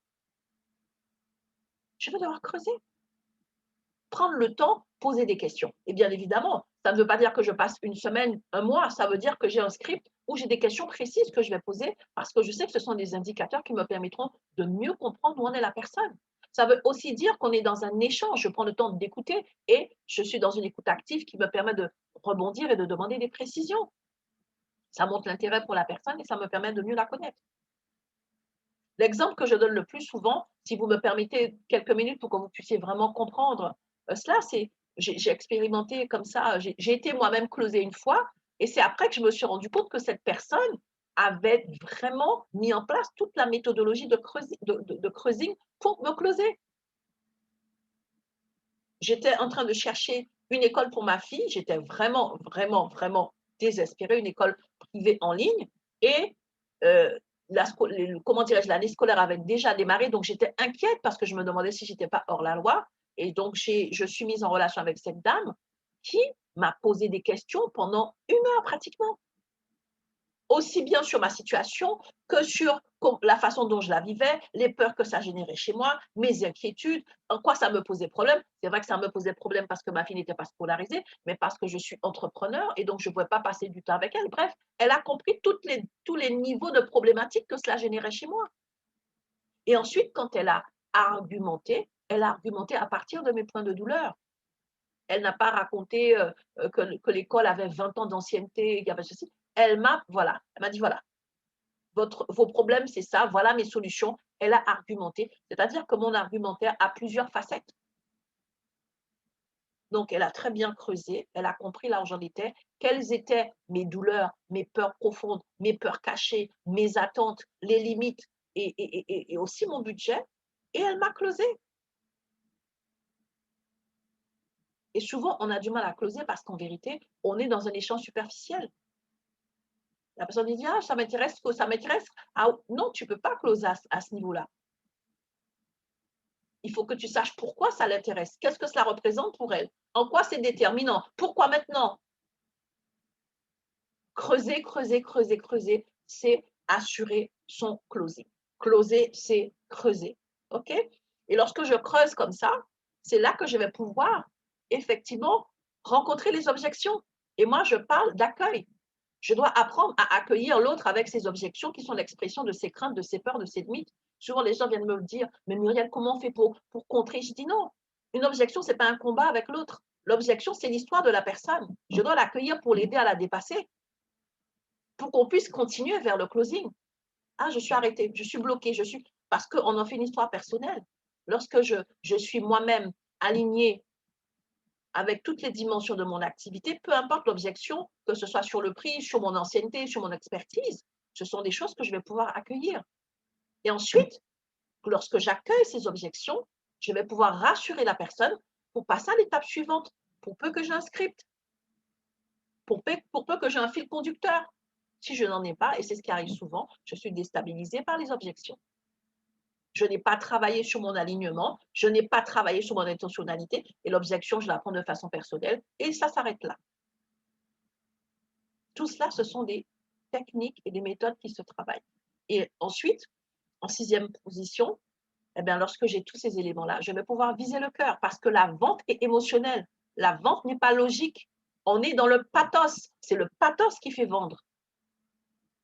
Je vais devoir creuser. Prendre le temps, poser des questions. Et bien évidemment, ça ne veut pas dire que je passe une semaine, un mois, ça veut dire que j'ai un script où j'ai des questions précises que je vais poser parce que je sais que ce sont des indicateurs qui me permettront de mieux comprendre où en est la personne. Ça veut aussi dire qu'on est dans un échange, je prends le temps d'écouter et je suis dans une écoute active qui me permet de rebondir et de demander des précisions. Ça montre l'intérêt pour la personne et ça me permet de mieux la connaître. L'exemple que je donne le plus souvent, si vous me permettez quelques minutes pour que vous puissiez vraiment comprendre cela, c'est, j'ai expérimenté comme ça, j'ai été moi-même closée une fois et c'est après que je me suis rendu compte que cette personne avait vraiment mis en place toute la méthodologie de closing pour me closer. J'étais en train de chercher une école pour ma fille, j'étais vraiment, vraiment, vraiment désespérée, une école privée en ligne et comment dirais-je, l'année scolaire avait déjà démarré, donc j'étais inquiète parce que je me demandais si je n'étais pas hors la loi. Et donc, je suis mise en relation avec cette dame qui m'a posé des questions pendant 1 heure pratiquement. Aussi bien sur ma situation que sur la façon dont je la vivais, les peurs que ça générait chez moi, mes inquiétudes, en quoi ça me posait problème. C'est vrai que ça me posait problème parce que ma fille n'était pas scolarisée, mais parce que je suis entrepreneur et donc je ne pouvais pas passer du temps avec elle. Bref, elle a compris tous les niveaux de problématiques que cela générait chez moi. Et ensuite, quand elle a argumenté à partir de mes points de douleur. Elle n'a pas raconté que l'école avait 20 ans d'ancienneté, qu'il y avait ceci. Elle m'a dit, voilà, vos problèmes, c'est ça, voilà mes solutions. Elle a argumenté, c'est-à-dire que mon argumentaire a plusieurs facettes. Donc, elle a très bien creusé, elle a compris là où j'en étais, quelles étaient mes douleurs, mes peurs profondes, mes peurs cachées, mes attentes, les limites et aussi mon budget, et elle m'a closé. Et souvent, on a du mal à closer parce qu'en vérité, on est dans un échange superficiel. La personne dit, ah, ça m'intéresse, ça m'intéresse. Ah, non, tu ne peux pas closer à ce niveau-là. Il faut que tu saches pourquoi ça l'intéresse. Qu'est-ce que cela représente pour elle? En quoi c'est déterminant? Pourquoi maintenant? Creuser, creuser, creuser, creuser, c'est assurer son closing. Closer, c'est creuser. OK? Et lorsque je creuse comme ça, c'est là que je vais pouvoir effectivement rencontrer les objections. Et moi, je parle d'accueil. Je dois apprendre à accueillir l'autre avec ses objections qui sont l'expression de ses craintes, de ses peurs, de ses limites. Souvent, les gens viennent me le dire, mais Muriel, comment on fait pour contrer? Je dis non. Une objection, ce n'est pas un combat avec l'autre. L'objection, c'est l'histoire de la personne. Je dois l'accueillir pour l'aider à la dépasser, pour qu'on puisse continuer vers le closing. Ah, je suis arrêtée, je suis bloquée, parce qu'on en fait une histoire personnelle. Lorsque je suis moi-même alignée avec toutes les dimensions de mon activité, peu importe l'objection, que ce soit sur le prix, sur mon ancienneté, sur mon expertise, ce sont des choses que je vais pouvoir accueillir. Et ensuite, lorsque j'accueille ces objections, je vais pouvoir rassurer la personne pour passer à l'étape suivante, pour peu que j'ai un script, pour peu que j'ai un fil conducteur. Si je n'en ai pas, et c'est ce qui arrive souvent, je suis déstabilisée par les objections. Je n'ai pas travaillé sur mon alignement, je n'ai pas travaillé sur mon intentionnalité, et l'objection, je la prends de façon personnelle, et ça s'arrête là. Tout cela, ce sont des techniques et des méthodes qui se travaillent. Et ensuite, en 6e position, eh bien, lorsque j'ai tous ces éléments-là, je vais pouvoir viser le cœur, parce que la vente est émotionnelle. La vente n'est pas logique. On est dans le pathos. C'est le pathos qui fait vendre.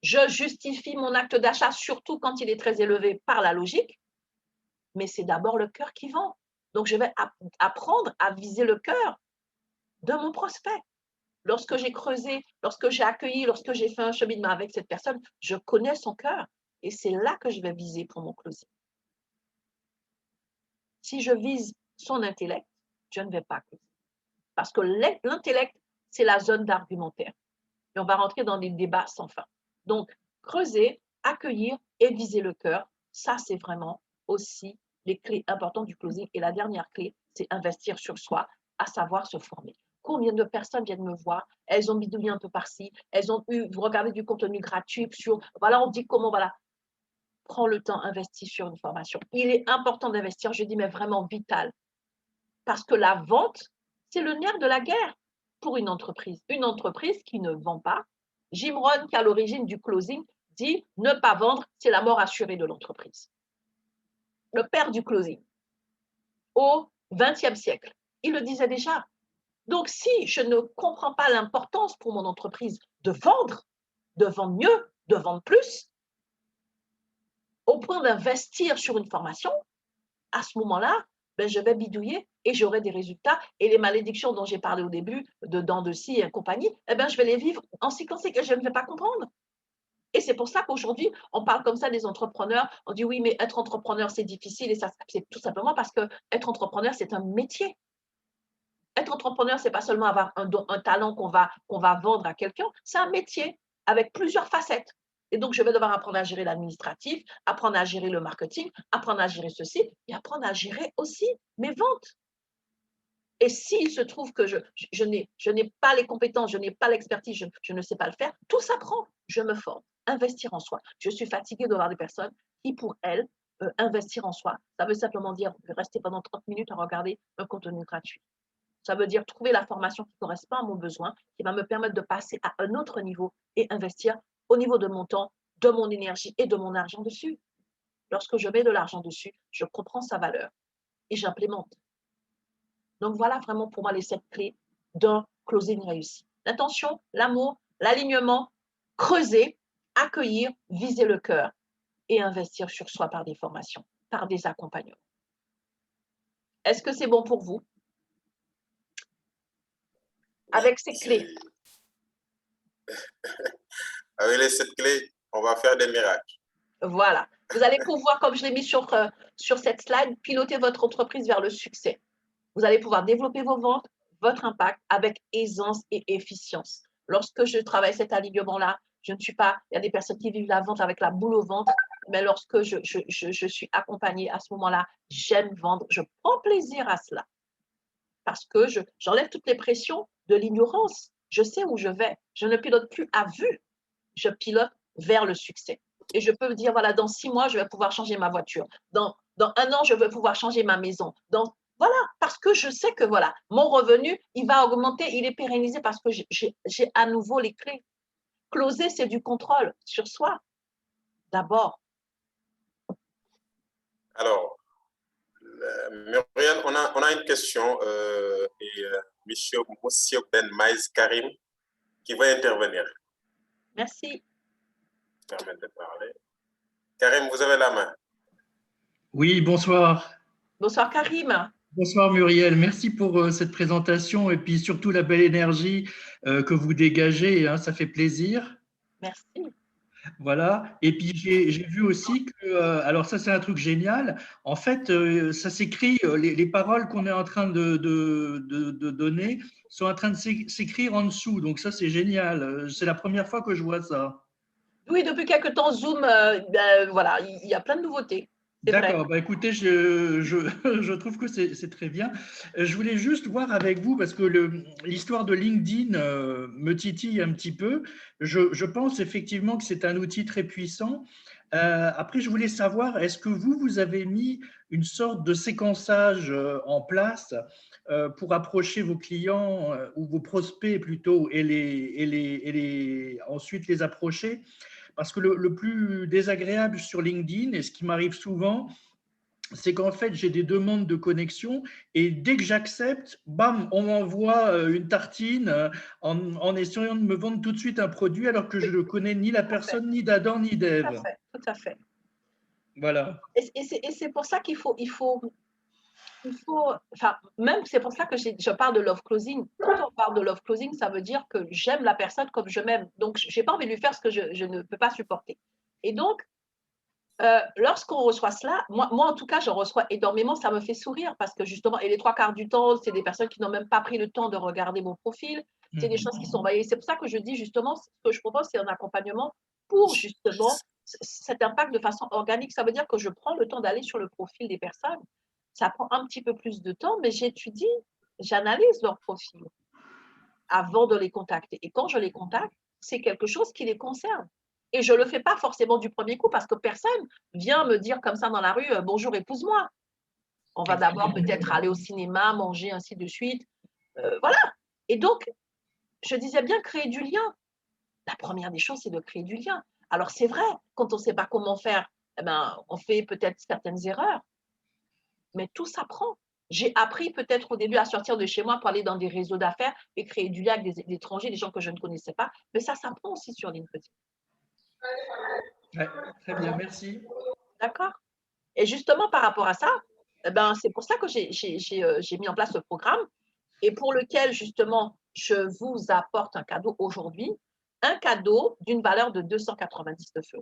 Je justifie mon acte d'achat, surtout quand il est très élevé, par la logique, mais c'est d'abord le cœur qui vend. Donc, je vais apprendre à viser le cœur de mon prospect. Lorsque j'ai creusé, lorsque j'ai accueilli, lorsque j'ai fait un cheminement avec cette personne, je connais son cœur et c'est là que je vais viser pour mon closing. Si je vise son intellect, je ne vais pas closer. Parce que l'intellect, c'est la zone d'argumentaire. Et on va rentrer dans des débats sans fin. Donc, creuser, accueillir et viser le cœur, ça, c'est vraiment aussi les clés importantes du closing. Et la dernière clé, c'est investir sur soi, à savoir se former. Combien de personnes viennent me voir, elles ont bidouillé un peu par-ci, elles ont regardé du contenu gratuit sur, voilà, on dit comment, voilà. Prends le temps, investis sur une formation. Il est important d'investir, je dis, mais vraiment vital. Parce que la vente, c'est le nerf de la guerre pour une entreprise. Une entreprise qui ne vend pas, Jim Rohn, qui est à l'origine du closing, dit ne pas vendre, c'est la mort assurée de l'entreprise. Le père du closing, au XXe siècle, il le disait déjà. Donc, si je ne comprends pas l'importance pour mon entreprise de vendre mieux, de vendre plus, au point d'investir sur une formation, à ce moment-là, ben, je vais bidouiller et j'aurai des résultats. Et les malédictions dont j'ai parlé au début, de dents de scie et compagnie, eh ben, je vais les vivre en séquence que je ne vais pas comprendre. Et c'est pour ça qu'aujourd'hui, on parle comme ça des entrepreneurs. On dit oui, mais être entrepreneur, c'est difficile. Et ça, c'est tout simplement parce que être entrepreneur, c'est un métier. Être entrepreneur, c'est pas seulement avoir un talent qu'on va vendre à quelqu'un, c'est un métier avec plusieurs facettes. Et donc, je vais devoir apprendre à gérer l'administratif, apprendre à gérer le marketing, apprendre à gérer ceci et apprendre à gérer aussi mes ventes. Et s'il se trouve que je n'ai pas les compétences, je n'ai pas l'expertise, je ne sais pas le faire, tout s'apprend. Je me forme, investir en soi. Je suis fatiguée de voir des personnes qui, pour elles, investir en soi, ça veut simplement dire rester pendant 30 minutes à regarder un contenu gratuit. Ça veut dire trouver la formation qui correspond à mon besoin, qui va me permettre de passer à un autre niveau et investir au niveau de mon temps, de mon énergie et de mon argent dessus. Lorsque je mets de l'argent dessus, je comprends sa valeur et j'implémente. Donc, voilà vraiment pour moi les 7 clés d'un closing réussi. L'intention, l'amour, l'alignement, creuser, accueillir, viser le cœur et investir sur soi par des formations, par des accompagnements. Est-ce que c'est bon pour vous? Avec ces clés. Avec les 7 clés, on va faire des miracles. Voilà. Vous allez pouvoir, comme je l'ai mis sur cette slide, piloter votre entreprise vers le succès. Vous allez pouvoir développer vos ventes, votre impact avec aisance et efficience. Lorsque je travaille cet alignement-là, je ne suis pas, il y a des personnes qui vivent la vente avec la boule au ventre, mais lorsque je suis accompagnée à ce moment-là, j'aime vendre, je prends plaisir à cela. Parce que j'enlève toutes les pressions de l'ignorance. Je sais où je vais. Je ne pilote plus à vue. Je pilote vers le succès. Et je peux me dire, voilà, dans 6 mois, je vais pouvoir changer ma voiture. Dans 1 an, je vais pouvoir changer ma maison. Voilà, parce que je sais que voilà, mon revenu, il va augmenter, il est pérennisé parce que j'ai à nouveau les clés. Closer, c'est du contrôle sur soi, d'abord. Alors, Muriel, on a une question Monsieur Ben Maïs Karim qui va intervenir. Merci. Permettre de parler. Karim, vous avez la main. Oui, bonsoir. Bonsoir Karim. Bonsoir Muriel, merci pour cette présentation et puis surtout la belle énergie que vous dégagez, hein, ça fait plaisir. Merci. Voilà, et puis j'ai vu aussi que, alors ça c'est un truc génial, en fait ça s'écrit, les paroles qu'on est en train de donner sont en train de s'écrire en dessous, donc ça c'est génial, c'est la première fois que je vois ça. Oui, depuis quelques temps, Zoom, voilà, il y a plein de nouveautés. D'accord, bah écoutez, je trouve que c'est très bien. Je voulais juste voir avec vous, parce que l'histoire de LinkedIn me titille un petit peu. Je pense effectivement que c'est un outil très puissant. Après, je voulais savoir, est-ce que vous avez mis une sorte de séquençage en place pour approcher vos clients ou vos prospects plutôt et ensuite les approcher? Parce que le plus désagréable sur LinkedIn, et ce qui m'arrive souvent, c'est qu'en fait, j'ai des demandes de connexion et dès que j'accepte, bam, on m'envoie une tartine en essayant de me vendre tout de suite un produit alors que je ne connais ni la personne, ni d'Adam, ni d'Ève. Tout à fait. Voilà. Et c'est pour ça qu'il faut il faut, enfin, même c'est pour ça que je parle de love closing. Quand on parle de love closing, ça veut dire que j'aime la personne comme je m'aime. Donc, je n'ai pas envie de lui faire ce que je ne peux pas supporter. Et donc, lorsqu'on reçoit cela, moi, en tout cas, je reçois énormément, ça me fait sourire parce que justement, et les 3/4 du temps, c'est des personnes qui n'ont même pas pris le temps de regarder mon profil, c'est des choses qui sont envoyées. C'est pour ça que je dis justement, ce que je propose, c'est un accompagnement pour justement cet impact de façon organique. Ça veut dire que je prends le temps d'aller sur le profil des personnes. Ça prend un petit peu plus de temps, mais j'étudie, j'analyse leur profil avant de les contacter. Et quand je les contacte, c'est quelque chose qui les concerne. Et je ne le fais pas forcément du premier coup parce que personne vient me dire comme ça dans la rue « Bonjour, épouse-moi ». On va d'abord peut-être aller au cinéma, manger, ainsi de suite. Voilà. Et donc, je disais bien créer du lien. La première des choses, c'est de créer du lien. Alors, c'est vrai, quand on ne sait pas comment faire, eh ben, on fait peut-être certaines erreurs, mais tout s'apprend. J'ai appris peut-être au début à sortir de chez moi pour aller dans des réseaux d'affaires et créer du lien avec des étrangers, des gens que je ne connaissais pas, mais ça s'apprend aussi sur LinkedIn. Ouais, très bien, merci. D'accord. Et justement, par rapport à ça, eh ben, c'est pour ça que j'ai mis en place ce programme et pour lequel, justement, je vous apporte un cadeau aujourd'hui, un cadeau d'une valeur de 299 €.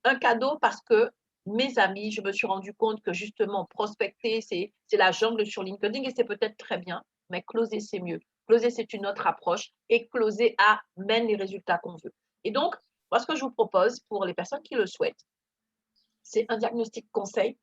Un cadeau parce que, mes amis, je me suis rendu compte que, justement, prospecter, c'est la jungle sur LinkedIn et c'est peut-être très bien, mais closer, c'est mieux. Closer, c'est une autre approche et closer amène les résultats qu'on veut. Et donc, moi, ce que je vous propose pour les personnes qui le souhaitent, c'est un diagnostic conseil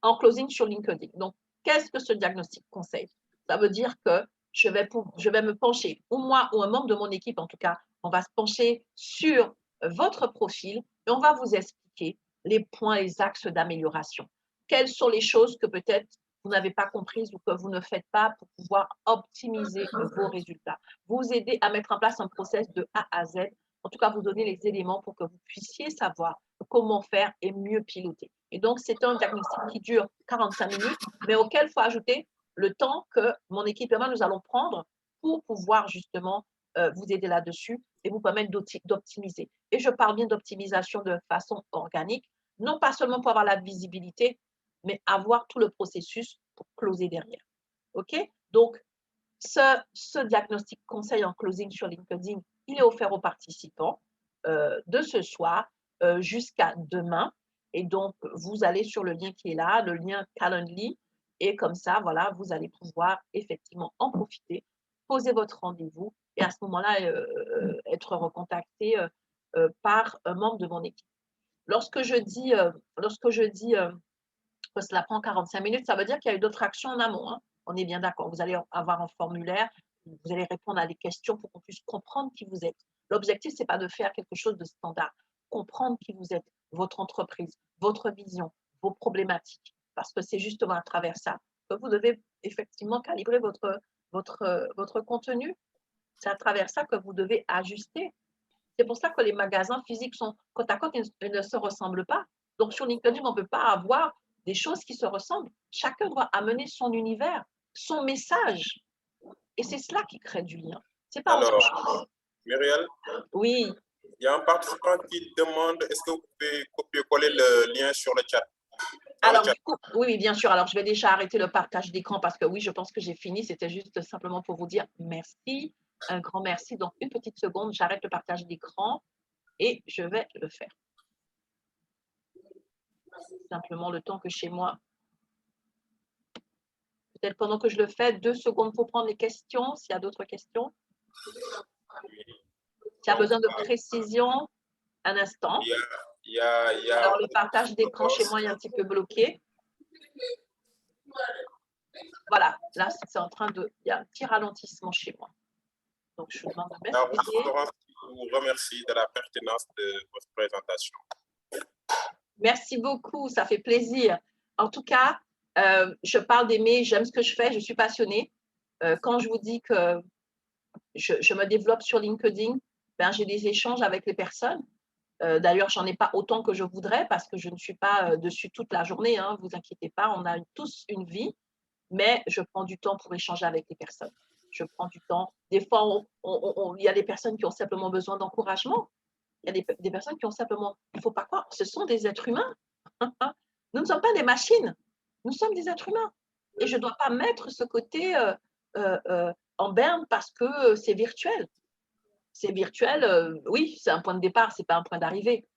en closing sur LinkedIn. Donc, qu'est-ce que ce diagnostic conseil? Ça veut dire que je vais me pencher, ou moi, ou un membre de mon équipe en tout cas, on va se pencher sur votre profil et on va vous expliquer les points, les axes d'amélioration. Quelles sont les choses que peut-être vous n'avez pas comprises ou que vous ne faites pas pour pouvoir optimiser vos résultats. Vous aider à mettre en place un process de A à Z, en tout cas vous donner les éléments pour que vous puissiez savoir comment faire et mieux piloter. Et donc, c'est un diagnostic qui dure 45 minutes, mais auquel il faut ajouter le temps que mon équipe et moi, nous allons prendre pour pouvoir justement vous aider là-dessus et vous permettre d'optimiser. Et je parle bien d'optimisation de façon organique, non pas seulement pour avoir la visibilité, mais avoir tout le processus pour closer derrière. OK? Donc, ce diagnostic conseil en closing sur LinkedIn, il est offert aux participants de ce soir jusqu'à demain. Et donc, vous allez sur le lien qui est là, le lien Calendly, et comme ça, voilà, vous allez pouvoir effectivement en profiter, poser votre rendez-vous et à ce moment-là, être recontacté par un membre de mon équipe. Lorsque je dis que cela prend 45 minutes, ça veut dire qu'il y a eu d'autres actions en amont. Hein. On est bien d'accord. Vous allez avoir un formulaire, vous allez répondre à des questions pour qu'on puisse comprendre qui vous êtes. L'objectif, ce n'est pas de faire quelque chose de standard. Comprendre qui vous êtes, votre entreprise, votre vision, vos problématiques. Parce que c'est justement à travers ça que vous devez effectivement calibrer votre contenu. C'est à travers ça que vous devez ajuster. C'est pour ça que les magasins physiques sont côte à côte, ils ne se ressemblent pas. Donc, sur LinkedIn, on ne peut pas avoir des choses qui se ressemblent. Chacun doit amener son univers, son message. Et c'est cela qui crée du lien. C'est pas autre chose. Alors, Muriel, oui. Il y a un participant qui demande est-ce que vous pouvez copier-coller le lien sur le chat? Alors, du coup, oui, bien sûr. Alors, je vais déjà arrêter le partage d'écran parce que oui, je pense que j'ai fini. C'était juste simplement pour vous dire merci, un grand merci. Donc, une petite seconde, j'arrête le partage d'écran et je vais le faire. Simplement le temps que chez moi. Peut-être pendant que je le fais, 2 secondes pour prendre les questions, s'il y a d'autres questions. S'il y a besoin de précision, un instant. Alors, le partage d'écran chez moi est un petit peu bloqué. Voilà, là, c'est en train de... Il y a un petit ralentissement chez moi. Donc, je vous demande de m'excuser. Je vous remercie de la pertinence de votre présentation. Merci beaucoup, ça fait plaisir. En tout cas, je parle d'aimer, j'aime ce que je fais, je suis passionnée. Quand je vous dis que je me développe sur LinkedIn, ben, j'ai des échanges avec les personnes. D'ailleurs, je n'en ai pas autant que je voudrais parce que je ne suis pas dessus toute la journée. Hein, vous inquiétez pas, on a tous une vie, mais je prends du temps pour échanger avec les personnes. Je prends du temps. Des fois, il y a des personnes qui ont simplement besoin d'encouragement. Il y a des personnes qui ont simplement, il ne faut pas croire, ce sont des êtres humains. Nous ne sommes pas des machines, nous sommes des êtres humains. Et je ne dois pas mettre ce côté en berne parce que c'est virtuel. C'est virtuel, oui, c'est un point de départ, ce n'est pas un point d'arrivée.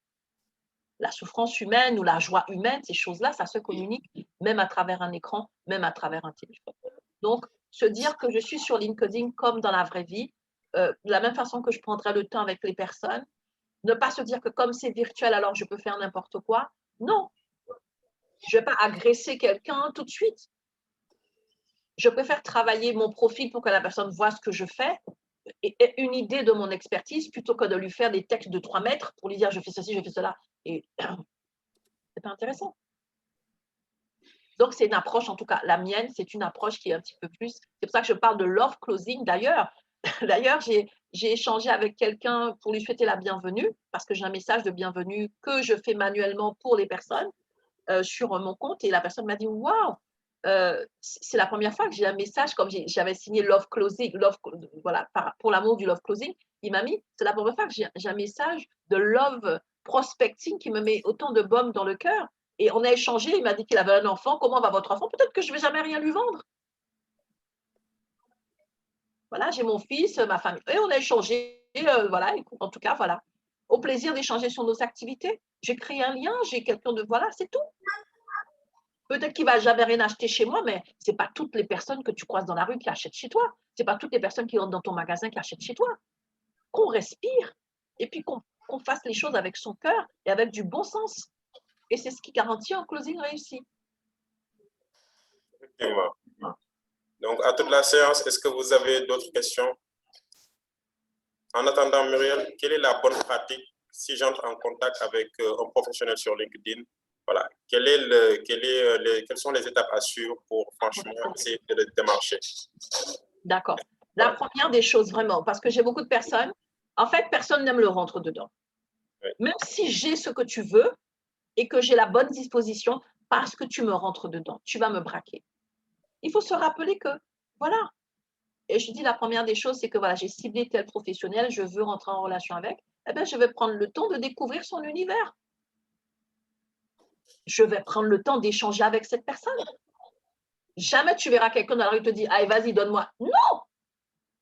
La souffrance humaine ou la joie humaine, ces choses-là, ça se communique même à travers un écran, même à travers un téléphone. Donc, se dire que je suis sur LinkedIn comme dans la vraie vie, de la même façon que je prendrai le temps avec les personnes, ne pas se dire que comme c'est virtuel, alors je peux faire n'importe quoi. Non, je ne vais pas agresser quelqu'un tout de suite. Je préfère travailler mon profil pour que la personne voit ce que je fais et une idée de mon expertise plutôt que de lui faire des textes de 3 mètres pour lui dire je fais ceci, je fais cela. Et c'est pas intéressant. Donc, c'est une approche, en tout cas, la mienne, c'est une approche qui est un petit peu plus… C'est pour ça que je parle de love closing. D'ailleurs, j'ai échangé avec quelqu'un pour lui souhaiter la bienvenue parce que j'ai un message de bienvenue que je fais manuellement pour les personnes sur mon compte. Et la personne m'a dit « Waouh, c'est la première fois que j'ai un message, comme j'avais signé love closing, voilà, pour l'amour du love closing. Il m'a mis, c'est la première fois que j'ai un message de love prospecting qui me met autant de baume dans le cœur. Et on a échangé, il m'a dit qu'il avait un enfant. Comment va votre enfant? Peut-être que je ne vais jamais rien lui vendre. Voilà, j'ai mon fils, ma famille. Et on a échangé, voilà, en tout cas, voilà. Au plaisir d'échanger sur nos activités. J'ai créé un lien, j'ai quelqu'un de… Voilà, c'est tout. Peut-être qu'il ne va jamais rien acheter chez moi, mais ce n'est pas toutes les personnes que tu croises dans la rue qui achètent chez toi. Ce n'est pas toutes les personnes qui entrent dans ton magasin qui achètent chez toi. Qu'on respire et puis qu'on fasse les choses avec son cœur et avec du bon sens. Et c'est ce qui garantit un closing réussi. Effectivement. Donc, à toute la séance, est-ce que vous avez d'autres questions? En attendant, Muriel, quelle est la bonne pratique si j'entre en contact avec un professionnel sur LinkedIn? Voilà. Quelles sont les étapes à suivre pour franchement essayer de le démarcher? D'accord. La première des choses, vraiment, parce que j'ai beaucoup de personnes, en fait, personne n'aime le rentre dedans. Oui. Même si j'ai ce que tu veux et que j'ai la bonne disposition, parce que tu me rentres dedans, tu vas me braquer. Il faut se rappeler que, voilà. Et je dis, la première des choses, c'est que voilà, j'ai ciblé tel professionnel, je veux rentrer en relation avec, eh bien, je vais prendre le temps de découvrir son univers. Je vais prendre le temps d'échanger avec cette personne. Jamais tu verras quelqu'un dans la rue te dire, allez, vas-y, donne-moi. Non!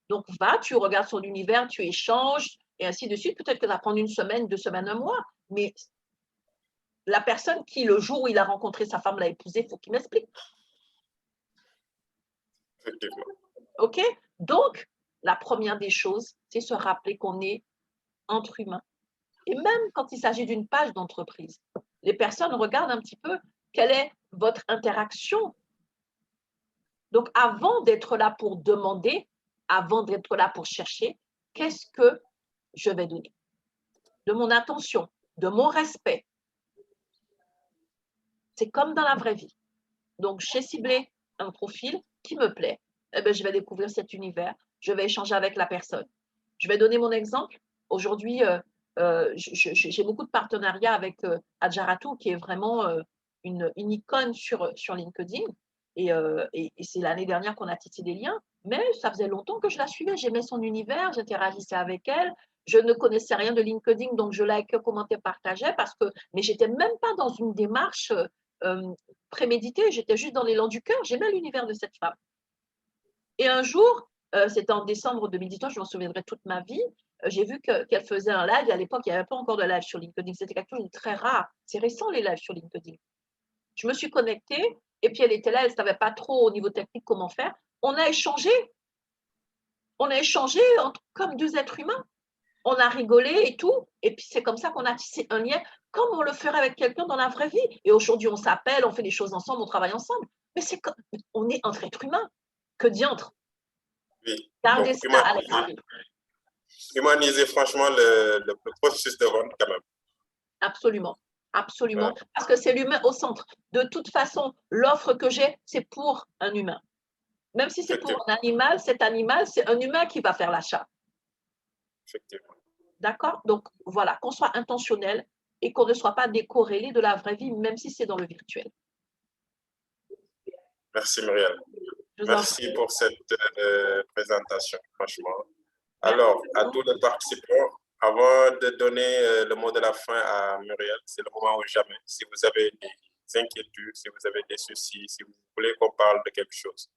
Donc, va, tu regardes son univers, tu échanges, et ainsi de suite. Peut-être que ça va prendre 1 semaine, 2 semaines, 1 mois. Mais la personne qui, le jour où il a rencontré sa femme, l'a épousée, il faut qu'il m'explique. OK? Donc, la première des choses, c'est se rappeler qu'on est entre humains. Et même quand il s'agit d'une page d'entreprise, les personnes regardent un petit peu quelle est votre interaction. Donc, avant d'être là pour demander, avant d'être là pour chercher, qu'est-ce que je vais donner? De mon attention, de mon respect. C'est comme dans la vraie vie. Donc, j'ai ciblé un profil qui me plaît. Eh bien, je vais découvrir cet univers. Je vais échanger avec la personne. Je vais donner mon exemple. Aujourd'hui, j'ai beaucoup de partenariats avec Adjaratou, qui est vraiment une icône sur LinkedIn. Et c'est l'année dernière qu'on a tissé des liens. Mais ça faisait longtemps que je la suivais. J'aimais son univers, j'interagissais avec elle. Je ne connaissais rien de LinkedIn, donc je likais, commentais, partageais. Mais je n'étais même pas dans une démarche préméditée. J'étais juste dans l'élan du cœur. J'aimais l'univers de cette femme. Et un jour, c'était en décembre 2019, je m'en souviendrai toute ma vie, j'ai vu qu'elle faisait un live. Et à l'époque, il n'y avait pas encore de live sur LinkedIn. C'était quelque chose de très rare. C'est récent, les lives sur LinkedIn. Je me suis connectée et puis elle était là, elle ne savait pas trop au niveau technique comment faire. On a échangé. On a échangé comme 2 êtres humains. On a rigolé et tout. Et puis, c'est comme ça qu'on a tissé un lien comme on le ferait avec quelqu'un dans la vraie vie. Et aujourd'hui, on s'appelle, on fait des choses ensemble, on travaille ensemble. Mais c'est comme on est entre êtres humains. Que diantre. Oui. Gardez ça à l'esprit. Humaniser franchement le processus de vente quand même. Absolument. Absolument. Parce que c'est l'humain au centre. De toute façon, l'offre que j'ai, c'est pour un humain. Même si c'est pour un animal, cet animal, c'est un humain qui va faire l'achat. Effectivement. D'accord? Donc, voilà, qu'on soit intentionnel et qu'on ne soit pas décorrélé de la vraie vie, même si c'est dans le virtuel. Merci, Muriel. Merci pour cette présentation, franchement. Alors, à tous les participants, avant de donner le mot de la fin à Muriel, c'est le moment ou jamais. Si vous avez des inquiétudes, si vous avez des soucis, si vous voulez qu'on parle de quelque chose.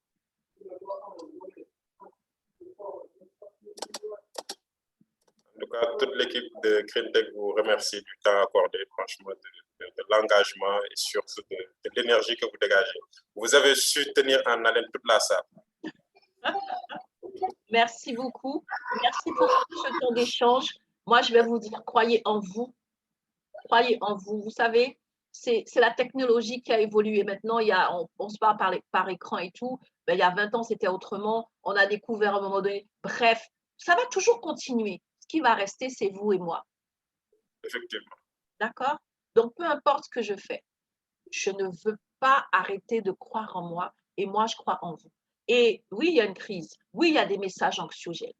En tout cas, toute l'équipe de GreenTech vous remercie du temps accordé, franchement, de l'engagement et surtout de l'énergie que vous dégagez. Vous avez su tenir en haleine toute la salle. Merci beaucoup. Merci pour ce temps d'échange. Moi, je vais vous dire, croyez en vous. Croyez en vous. Vous savez, c'est la technologie qui a évolué. Maintenant, on se parle par écran et tout. Ben, il y a 20 ans, c'était autrement. On a découvert à un moment donné. Bref, ça va toujours continuer. Ce qui va rester, c'est vous et moi. Effectivement. D'accord? Donc, peu importe ce que je fais, je ne veux pas arrêter de croire en moi et moi, je crois en vous. Et oui, il y a une crise. Oui, il y a des messages anxiogènes.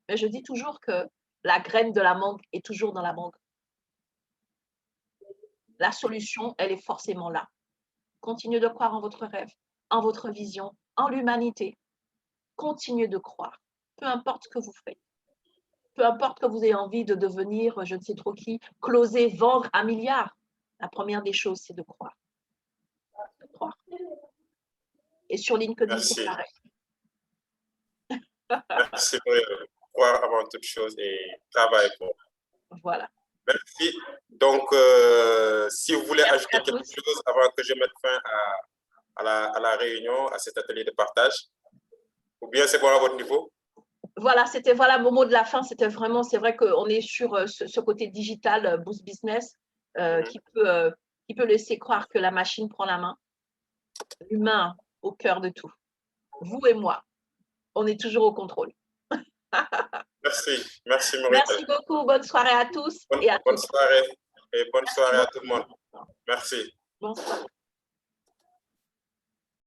Mais je dis toujours que la graine de la mangue est toujours dans la mangue. La solution, elle est forcément là. Continuez de croire en votre rêve, en votre vision, en l'humanité. Continuez de croire, peu importe ce que vous faites. Peu importe que vous ayez envie de devenir, je ne sais trop qui, closer, vendre un milliard. La première des choses, c'est de croire. De croire. Et sur LinkedIn, c'est pareil. Merci pour croire avant toute chose et travailler pour. Voilà. Merci. Donc, si vous voulez ajouter quelque chose avant que je mette fin à la réunion, à cet atelier de partage, ou bien c'est bon à votre niveau? Voilà, c'était mon mot de la fin. C'était vraiment, c'est vrai qu'on est sur ce côté digital, Boost Business, qui peut laisser croire que la machine prend la main. L'humain au cœur de tout. Vous et moi, on est toujours au contrôle. Merci, merci Muriel. Merci beaucoup, bonne soirée à tous et à toutes. Bonne soirée et bonne soirée à tout le monde. Merci. Bonsoir.